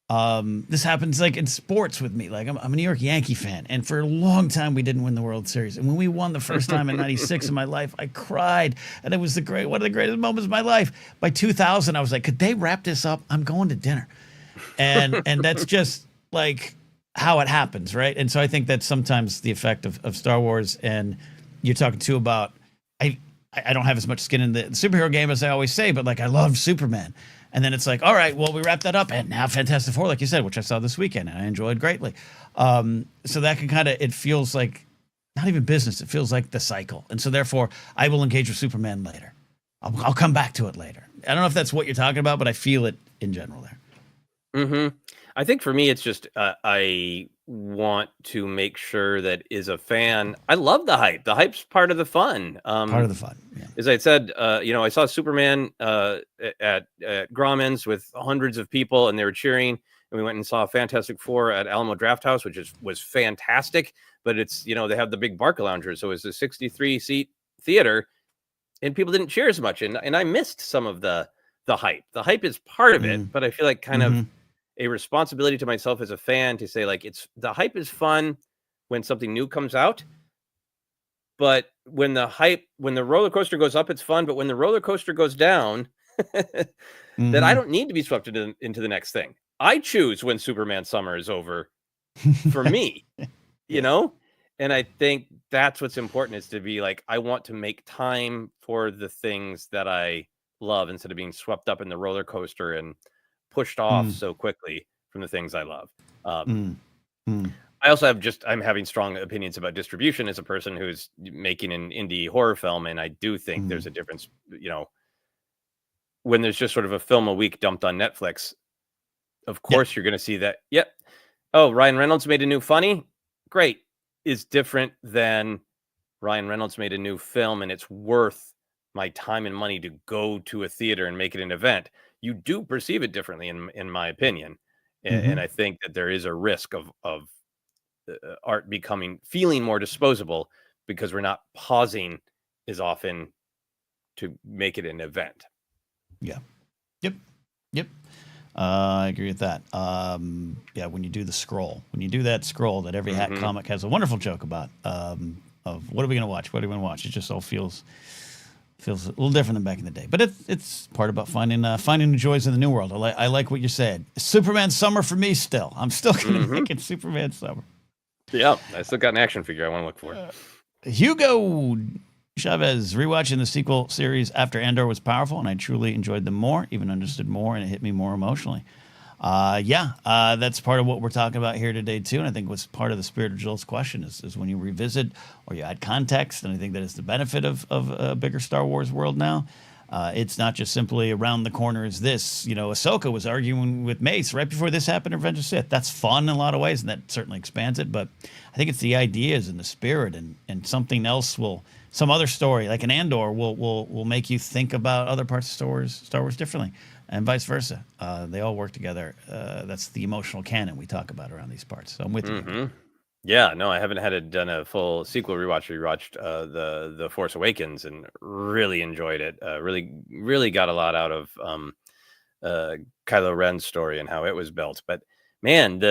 This happens like in sports with me. Like I'm a New York Yankee fan, and for a long time we didn't win the World Series. And when we won the first time in '96 in my life, I cried, and it was one of the greatest moments of my life. By 2000, I was like, could they wrap this up? I'm going to dinner, and that's just like how it happens, right? And so I think that's sometimes the effect of Star Wars. And you're talking too about I don't have as much skin in the superhero game as I always say, but like I love Superman. And then it's like, all right, well, we wrapped that up, and now Fantastic Four, like you said, which I saw this weekend, and I enjoyed greatly. So that can it feels like not even business. It feels like the cycle. And so therefore, I will engage with Superman later. I'll come back to it later. I don't know if that's what you're talking about, but I feel it in general there. I think for me, it's just I want to make sure that as a fan, I love the hype. The hype's part of the fun. Part of the fun. Yeah. As I said, I saw Superman at Grauman's with hundreds of people, and they were cheering. And we went and saw Fantastic Four at Alamo Drafthouse, which was fantastic. But it's they have the big Barca loungers, so it's a 63-seat theater, and people didn't cheer as much. And I missed some of the hype. The hype is part of it, but I feel like kind of a responsibility to myself as a fan to say, like, the hype is fun when something new comes out, but when the roller coaster goes up, it's fun. But when the roller coaster goes down, then I don't need to be swept into the next thing. I choose when Superman summer is over for me, and I think that's what's important, is to be like, I want to make time for the things that I love instead of being swept up in the roller coaster and pushed off so quickly from the things I love. I also I'm having strong opinions about distribution as a person who's making an indie horror film. And I do think there's a difference, when there's just sort of a film a week dumped on Netflix, of course you're going to see that. Yep. Oh, Ryan Reynolds made a new funny. Great. Is different than Ryan Reynolds made a new film and it's worth my time and money to go to a theater and make it an event. You do perceive it differently, in my opinion. And I think that there is a risk of art feeling more disposable because we're not pausing as often to make it an event. Yeah. Yep. I agree with that. When you do that scroll that every Hat comic has a wonderful joke about, of what are we going to watch? What do we want to watch? It just all feels a little different than back in the day, but it's part about finding the joys in the new world. I like what you said. Superman summer for me still. I'm still going to make it Superman summer. Yeah, I still got an action figure I want to look for. Hugo Chavez, rewatching the sequel series after Andor was powerful, and I truly enjoyed them more, even understood more, and it hit me more emotionally. That's part of what we're talking about here today too, and I think what's part of the spirit of Joel's question is when you revisit or you add context, and I think that is the benefit of a bigger Star Wars world now. It's not just simply around the corner is this. Ahsoka was arguing with Mace right before this happened in Revenge of the Sith. That's fun in a lot of ways, and that certainly expands it. But I think it's the ideas and the spirit, and something else some other story like an Andor will make you think about other parts of Star Wars differently, and vice versa. They all work together. That's the emotional canon we talk about around these parts. So I'm with you. Yeah, no, I haven't done a full sequel rewatch. Rewatched the Force Awakens and really enjoyed it. Really got a lot out of Kylo Ren's story and how it was built. But man,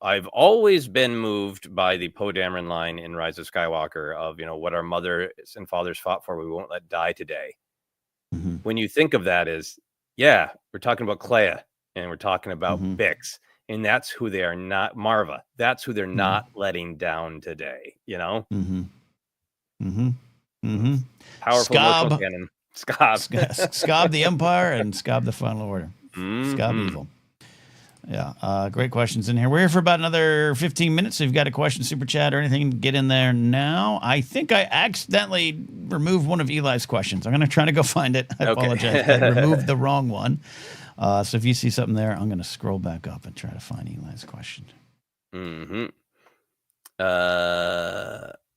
I've always been moved by the Poe Dameron line in Rise of Skywalker of what our mothers and fathers fought for, we won't let die today. When you think of that as, we're talking about Clea and we're talking about Bix. And that's who they are not, Marva. That's who they're not letting down today, Powerful emotional canon. Scob the Empire and Scob the Final Order. Scob evil. Yeah, great questions in here. We're here for about another 15 minutes. So if you've got a question, super chat, or anything, get in there now. I think I accidentally removed one of Eli's questions. I'm going to try to go find it. I apologize. I removed the wrong one. So if you see something there, I'm going to scroll back up and try to find Eli's question. Mm-hmm.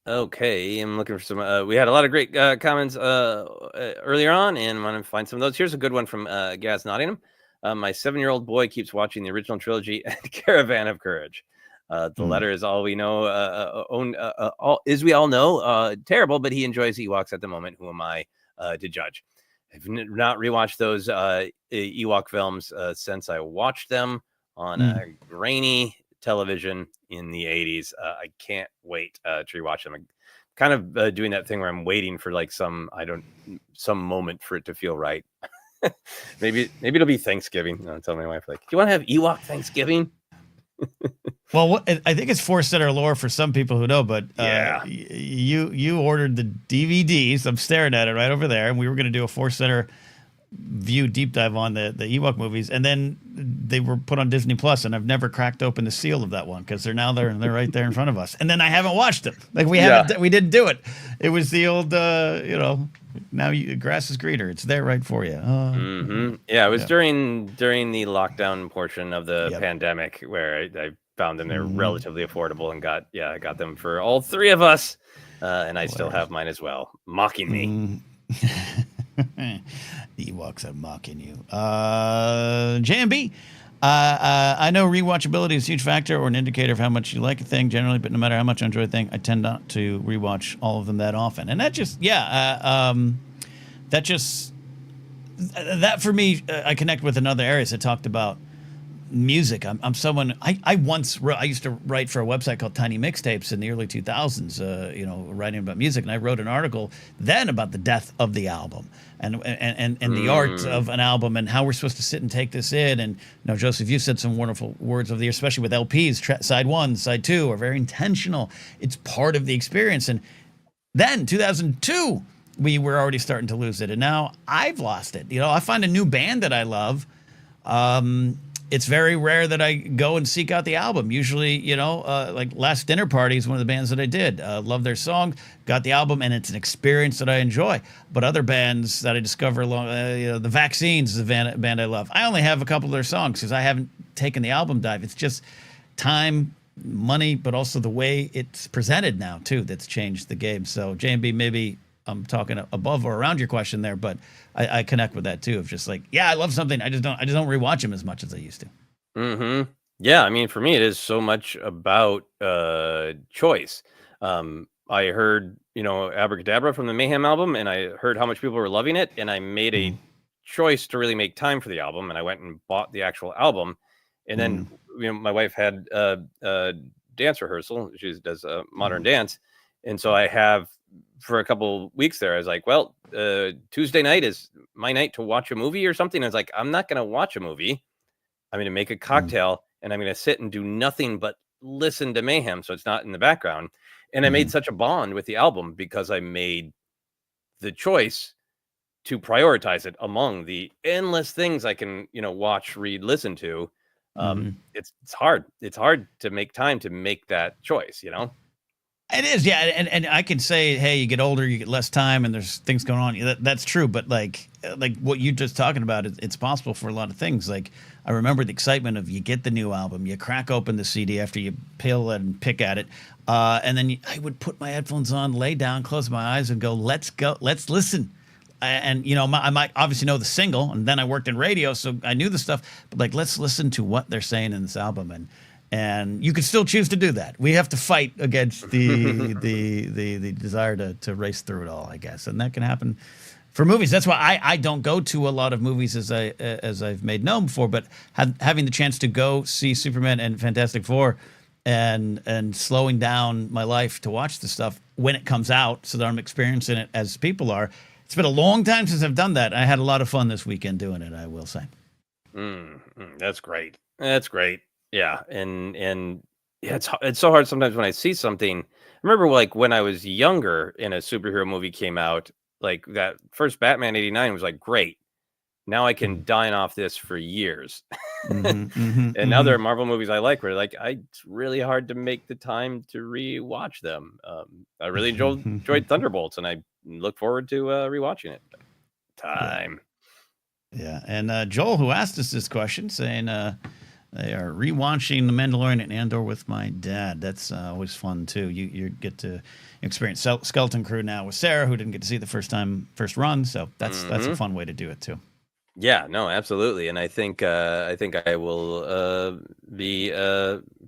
Okay, I'm looking for some. We had a lot of great comments earlier on, and I want to find some of those. Here's a good one from Gaz Nottingham. My 7-year-old boy keeps watching the original trilogy and Caravan of Courage. The letter is all we know. We all know. Terrible, but he enjoys Ewoks at the moment. Who am I to judge? I've not rewatched those Ewok films since I watched them on a grainy television in the 80s. I can't wait to rewatch them. I'm kind of doing that thing where I'm waiting for like some moment for it to feel right. maybe it'll be Thanksgiving. I'll tell my wife, like, do you want to have Ewok Thanksgiving? Well, I think it's ForceCenter lore for some people who know, but you ordered the DVDs. I'm staring at it right over there, and we were going to do a ForceCenter view deep dive on the Ewok movies, and then they were put on Disney Plus, and I've never cracked open the seal of that one because they're now there and they're right there in front of us. And then I haven't watched them. Like we didn't do it. It was the old, now grass is greener. It's there right for you. Yeah, it was during the lockdown portion of the pandemic where I found them. They're relatively affordable and I got them for all three of us, and I still have mine as well. Mocking me. The Ewoks are mocking you. JMB, I know rewatchability is a huge factor or an indicator of how much you like a thing generally, but no matter how much I enjoy a thing, I tend not to rewatch all of them that often. And that for me, I connect with another areas that talked about music. I'm someone I used to write for a website called Tiny Mixtapes in the early 2000s, writing about music, and I wrote an article then about the death of the album and the art of an album and how we're supposed to sit and take this in. And Joseph, you said some wonderful words over the years, especially with LPs. Side 1, side 2 are very intentional. It's part of the experience. And then 2002, we were already starting to lose it, and now I've lost it. I find a new band that I love. It's very rare that I go and seek out the album. Usually, like Last Dinner Party is one of the bands that I did. Love their song, got the album, and it's an experience that I enjoy. But other bands that I discover along, The Vaccines is a band I love. I only have a couple of their songs because I haven't taken the album dive. It's just time, money, but also the way it's presented now, too, that's changed the game. So, JMB, maybe I'm talking above or around your question there, but I connect with that too. Of just like, I love something, I just don't rewatch them as much as I used to. Mm-hmm. Yeah, I mean, for me, it is so much about choice. I heard, Abracadabra from the Mayhem album, and I heard how much people were loving it, and I made a choice to really make time for the album, and I went and bought the actual album, and then my wife had dance rehearsal. She does modern dance, and so I have. For a couple weeks there, I was like, well, Tuesday night is my night to watch a movie or something. I was like, I'm not going to watch a movie. I'm going to make a cocktail and I'm going to sit and do nothing but listen to Mayhem. So it's not in the background. And I made such a bond with the album because I made the choice to prioritize it among the endless things I can, watch, read, listen to. It's hard. It's hard to make time to make that choice, It is, yeah, and I can say, hey, you get older, you get less time, and there's things going on. That's true, but like what you're just talking about, it's possible for a lot of things. Like I remember the excitement of you get the new album, you crack open the CD after you peel and pick at it, and then I would put my headphones on, lay down, close my eyes, and go, let's listen. And I might obviously know the single, and then I worked in radio, so I knew the stuff. But like, let's listen to what they're saying in this album, and you could still choose to do that. We have to fight against the desire to race through it all, I guess, and that can happen for movies. That's why I don't go to a lot of movies as I've made known before. But having the chance to go see Superman and Fantastic Four, and slowing down my life to watch the stuff when it comes out, so that I'm experiencing it as people are. It's been a long time since I've done that. I had a lot of fun this weekend doing it, I will say. That's great. That's great. Yeah, and yeah, it's so hard sometimes when I see something. I remember like when I was younger and a superhero movie came out, like that first Batman '89 was like great, now I can dine off this for years. Mhm, And other Marvel movies I like, where like it's really hard to make the time to rewatch them. I really enjoyed Thunderbolts, and I look forward to rewatching it. Time. Yeah, and Joel, who asked us this question, saying they are rewatching The Mandalorian and Andor with my dad. That's always fun too. You get to experience Skeleton Crew now with Sarah, who didn't get to see the first run. So that's a fun way to do it too. Yeah, no, absolutely, and I think I will be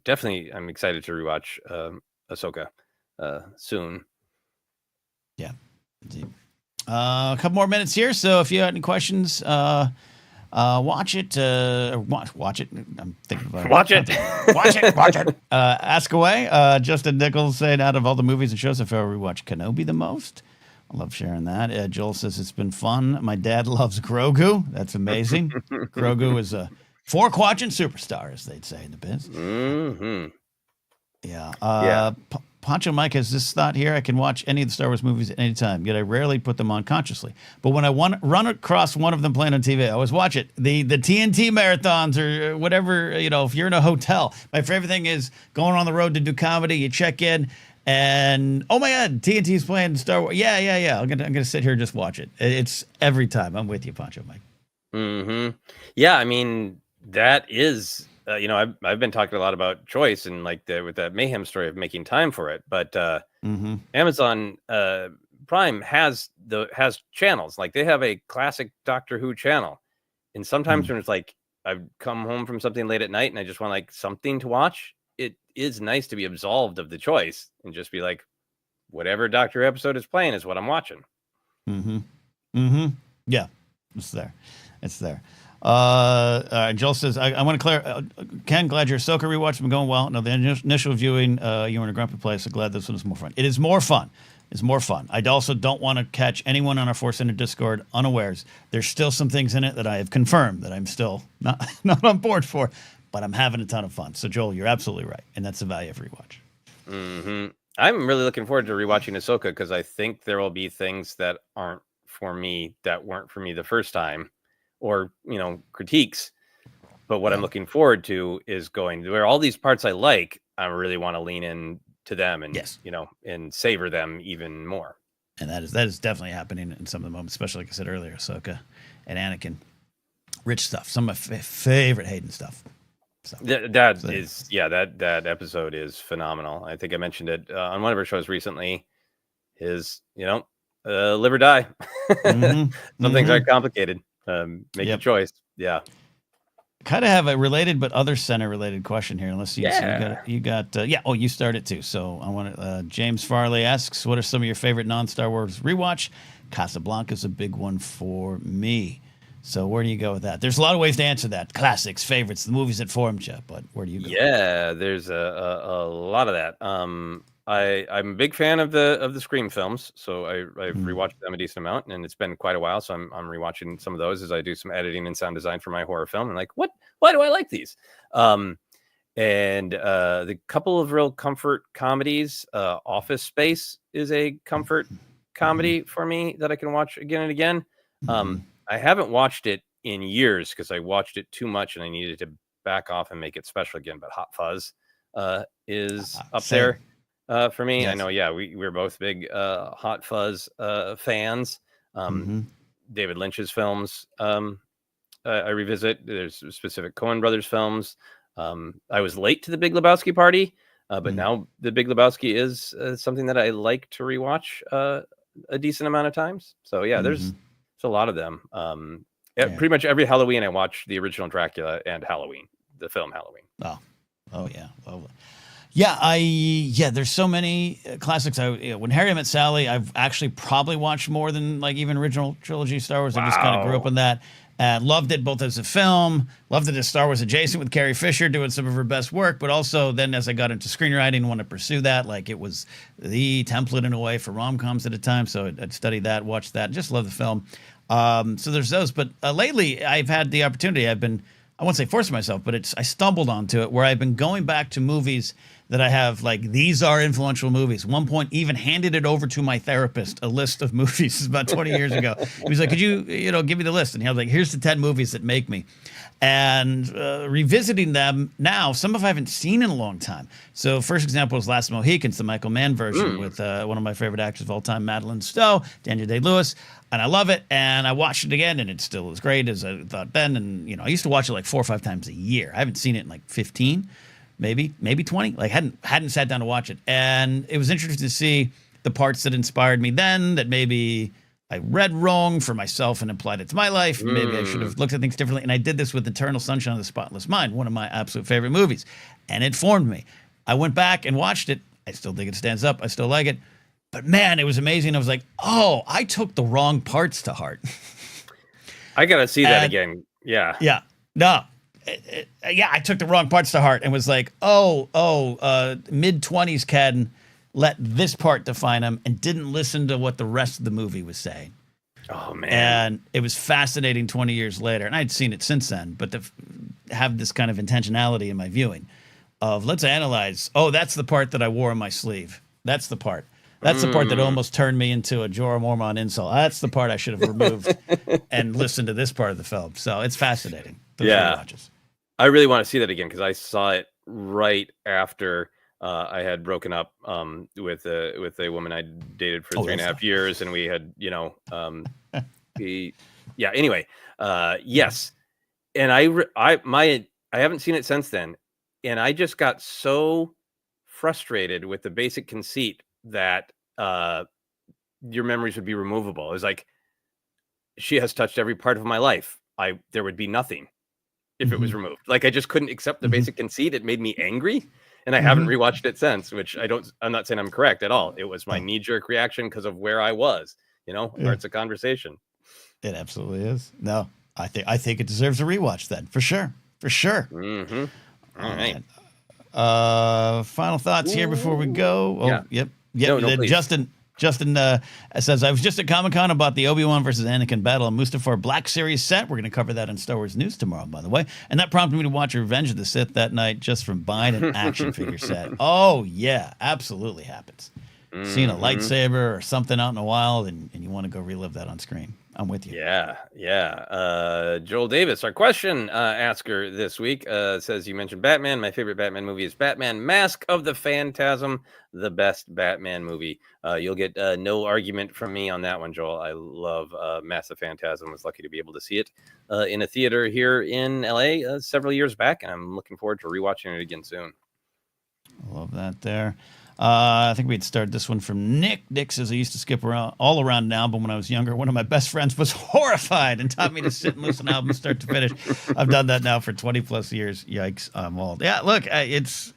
definitely. I'm excited to rewatch Ahsoka soon. Yeah, indeed. A couple more minutes here, so if you have any questions, watch it. Watch it. I'm thinking about Watch it. Watch it. Ask away. Justin Nichols saying, out of all the movies and shows, I feel rewatch Kenobi the most. I love sharing that. Joel says it's been fun. My dad loves Grogu. That's amazing. Grogu is a 4-quadrant superstar, as they'd say in the biz. Mm-hmm. Yeah. Pancho Mike has this thought here. I can watch any of the Star Wars movies at any time, yet I rarely put them on consciously. But when I run across one of them playing on TV, I always watch it. The TNT marathons or whatever, if you're in a hotel. My favorite thing is going on the road to do comedy. You check in and, oh my God, TNT's playing Star Wars. Yeah. I'm gonna sit here and just watch it. It's every time. I'm with you, Pancho Mike. Mm-hmm. Yeah, I mean, that is... I've been talking a lot about choice and like with that Mayhem story of making time for it, but Amazon Prime has channels. Like they have a classic Doctor Who channel, and sometimes when it's like I've come home from something late at night and I just want like something to watch, it is nice to be absolved of the choice and just be like, whatever Doctor Who episode is playing is what I'm watching. Yeah, it's there. Joel says, I want to clear. Ken, glad your Ahsoka rewatch has been going well. No, the initial viewing, you were in a grumpy place. So glad this one is more fun. It is more fun. It's more fun. I also don't want to catch anyone on our ForceCenter Discord unawares. There's still some things in it that I have confirmed that I'm still not on board for, but I'm having a ton of fun. So Joel, you're absolutely right, and that's the value of rewatch. Mm-hmm. I'm really looking forward to rewatching Ahsoka because I think there will be things that aren't for me that weren't for me the first time. Or critiques, but what I'm looking forward to is going where all these parts I like. I really want to lean in to them and and savor them even more. And that is definitely happening in some of the moments, especially like I said earlier, Ahsoka and Anakin. Rich stuff. Some of my favorite Hayden stuff. So, that episode is phenomenal. I think I mentioned it on one of our shows recently. Live or die. Some things are complicated. Make a choice. Yeah. Kind of have a related but other center related question here. Unless you got you started too. So I want to. James Farley asks, "What are some of your favorite non-Star Wars rewatch?" Casablanca's a big one for me. So where do you go with that? There's a lot of ways to answer that. Classics, favorites, the movies that formed you. But where do you go? Yeah, there's a lot of that. I'm a big fan of the Scream films, so I've rewatched them a decent amount, and it's been quite a while. So I'm rewatching some of those as I do some editing and sound design for my horror film. And like, why do I like these? And the couple of real comfort comedies. Office Space is a comfort comedy for me that I can watch again and again. I haven't watched it in years because I watched it too much and I needed to back off and make it special again. But Hot Fuzz is up there. For me, yes. I know, we're both big Hot Fuzz fans. David Lynch's films I revisit. There's specific Coen Brothers films. I was late to the Big Lebowski party, but now the Big Lebowski is something that I like to rewatch a decent amount of times. So there's a lot of them. Pretty much every Halloween I watch the original Dracula and Halloween, the film Halloween. Oh yeah. There's so many classics. When Harry Met Sally, I've actually probably watched more than like even original trilogy Star Wars. I just kind of grew up on that. Loved it both as a film, loved it as Star Wars adjacent with Carrie Fisher doing some of her best work, but also then as I got into screenwriting, want to pursue that. Like it was the template in a way for rom-coms at the time. So I'd studied that, watched that, just love the film. So there's those. But lately I've had the opportunity. I won't say forcing myself, but I stumbled onto it where I've been going back to movies that I have like these are influential movies. One point, even handed it over to my therapist, a list of movies. This is about 20 years ago. He was like, "Could you give me the list?" And he was like, "Here's the 10 movies that make me." And revisiting them now, some of I haven't seen in a long time. So first example is Last Mohicans, the Michael Mann version with one of my favorite actors of all time, Madeline Stowe, Daniel Day-Lewis, and I love it. And I watched it again, and it's still as great as I thought then. And I used to watch it like 4 or 5 times a year. I haven't seen it in like 15, maybe 20. Like hadn't sat down to watch it, and it was interesting to see the parts that inspired me then that maybe I read wrong for myself and applied it to my life. Maybe I should have looked at things differently. And I did this with Eternal Sunshine of the Spotless Mind, one of my absolute favorite movies. And it formed me. I went back and watched it. I still think it stands up. I still like it. But man, it was amazing. I was like, oh, I took the wrong parts to heart. I got to see that again. Yeah. Yeah. No. Yeah, I took the wrong parts to heart and was like, mid-20s Ken let this part define him and didn't listen to what the rest of the movie was saying. Oh, man. And it was fascinating 20 years later. And I'd seen it since then, but to have this kind of intentionality in my viewing of let's analyze, that's the part that I wore on my sleeve. That's the part. That's the part that almost turned me into a Jorah Mormont insult. That's the part I should have removed and listened to this part of the film. So it's fascinating. Rewatches. I really want to see that again because I saw it right after I had broken up with a woman I dated for 3.5 years, and we had, anyway, yes. And I haven't seen it since then. And I just got so frustrated with the basic conceit that your memories would be removable. It was like, she has touched every part of my life. There would be nothing if it was removed. Like, I just couldn't accept the basic conceit. It made me angry. And I haven't rewatched it since, which I'm not saying I'm correct at all. It was my knee-jerk reaction because of where I was, It's a conversation. It absolutely is. No, I think it deserves a rewatch then, for sure. Mm-hmm. All right. Final thoughts here before we go. Oh, yeah. Yep. No, Justin says, I was just at Comic-Con about the Obi-Wan versus Anakin battle on Mustafar Black Series set. We're going to cover that on Star Wars News tomorrow, by the way. And that prompted me to watch Revenge of the Sith that night just from buying an action figure set. Oh, yeah, absolutely happens. Seeing a lightsaber or something out in the wild, and you want to go relive that on screen. I'm with you. Yeah. Joel Davis, our question asker this week, says, you mentioned Batman. My favorite Batman movie is Batman Mask of the Phantasm, the best Batman movie. You'll get no argument from me on that one, Joel. I love Mask of the Phantasm. I was lucky to be able to see it in a theater here in LA several years back, and I'm looking forward to rewatching it again soon. I love that there. I think we'd start this one from Nick. Nick says, I used to skip all around an album when I was younger. One of my best friends was horrified and taught me to sit and listen to albums start to finish. I've done that now for 20 plus years. Yikes, I'm old. Yeah, look, it's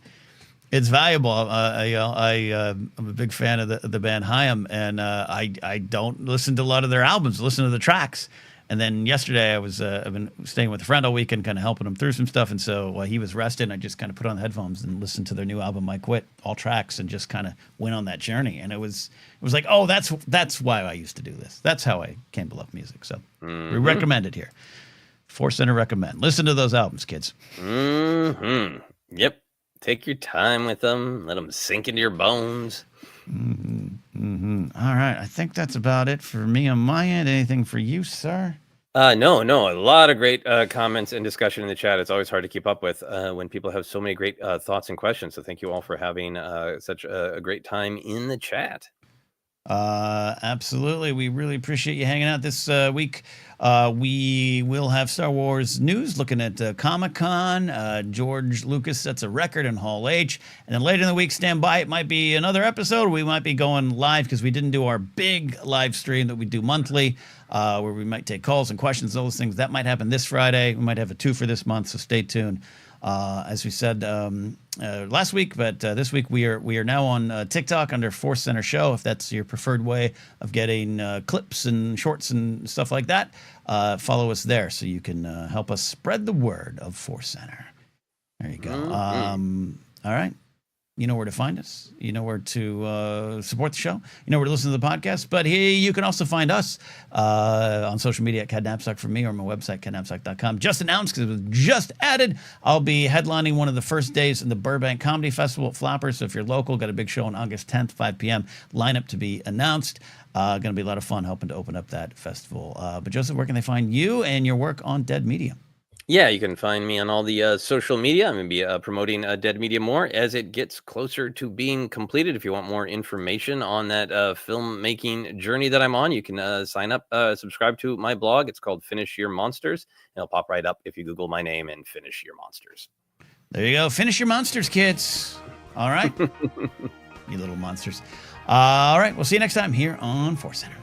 valuable. I'm a big fan of the band Haim, and I don't listen to a lot of their albums. I listen to the tracks. And then yesterday I've been staying with a friend all weekend, kind of helping him through some stuff. And so while he was resting, I just kind of put on the headphones and listened to their new album, I Quit, all tracks, and just kind of went on that journey. And it was like, oh, that's why I used to do this. That's how I came to love music. So we recommend it here. ForceCenter recommend. Listen to those albums, kids. Yep. Take your time with them. Let them sink into your bones. All right. I think that's about it for me on my end. Anything for you, sir? No. A lot of great comments and discussion in the chat. It's always hard to keep up with when people have so many great thoughts and questions. So thank you all for having such a great time in the chat. Absolutely. We really appreciate you hanging out this week. We will have Star Wars news looking at Comic-Con. George Lucas sets a record in Hall H. And then later in the week, stand by. It might be another episode. We might be going live because we didn't do our big live stream that we do monthly, where we might take calls and questions, those things. That might happen this Friday. We might have a 2 for this month, so stay tuned. As we said last week, but this week we are now on TikTok under ForceCenter Show. If that's your preferred way of getting clips and shorts and stuff like that, follow us there so you can help us spread the word of ForceCenter. There you go. All right. You know where to find us. You know where to support the show. You know where to listen to the podcast. But here you can also find us on social media at Knapsack for me, or my website, knapsack.com. Just announced, because it was just added, I'll be headlining one of the first days in the Burbank Comedy Festival at Flappers. So if you're local, got a big show on August 10th, 5 p.m. Lineup to be announced. Going to be a lot of fun helping to open up that festival. But Joseph, where can they find you and your work on Dead Media? Yeah, you can find me on all the social media. I'm going to be promoting Dead Media more as it gets closer to being completed. If you want more information on that filmmaking journey that I'm on, you can sign up, subscribe to my blog. It's called Finish Your Monsters. It'll pop right up if you Google my name and Finish Your Monsters. There you go. Finish your monsters, kids. All right. You little monsters. All right. We'll see you next time here on ForceCenter.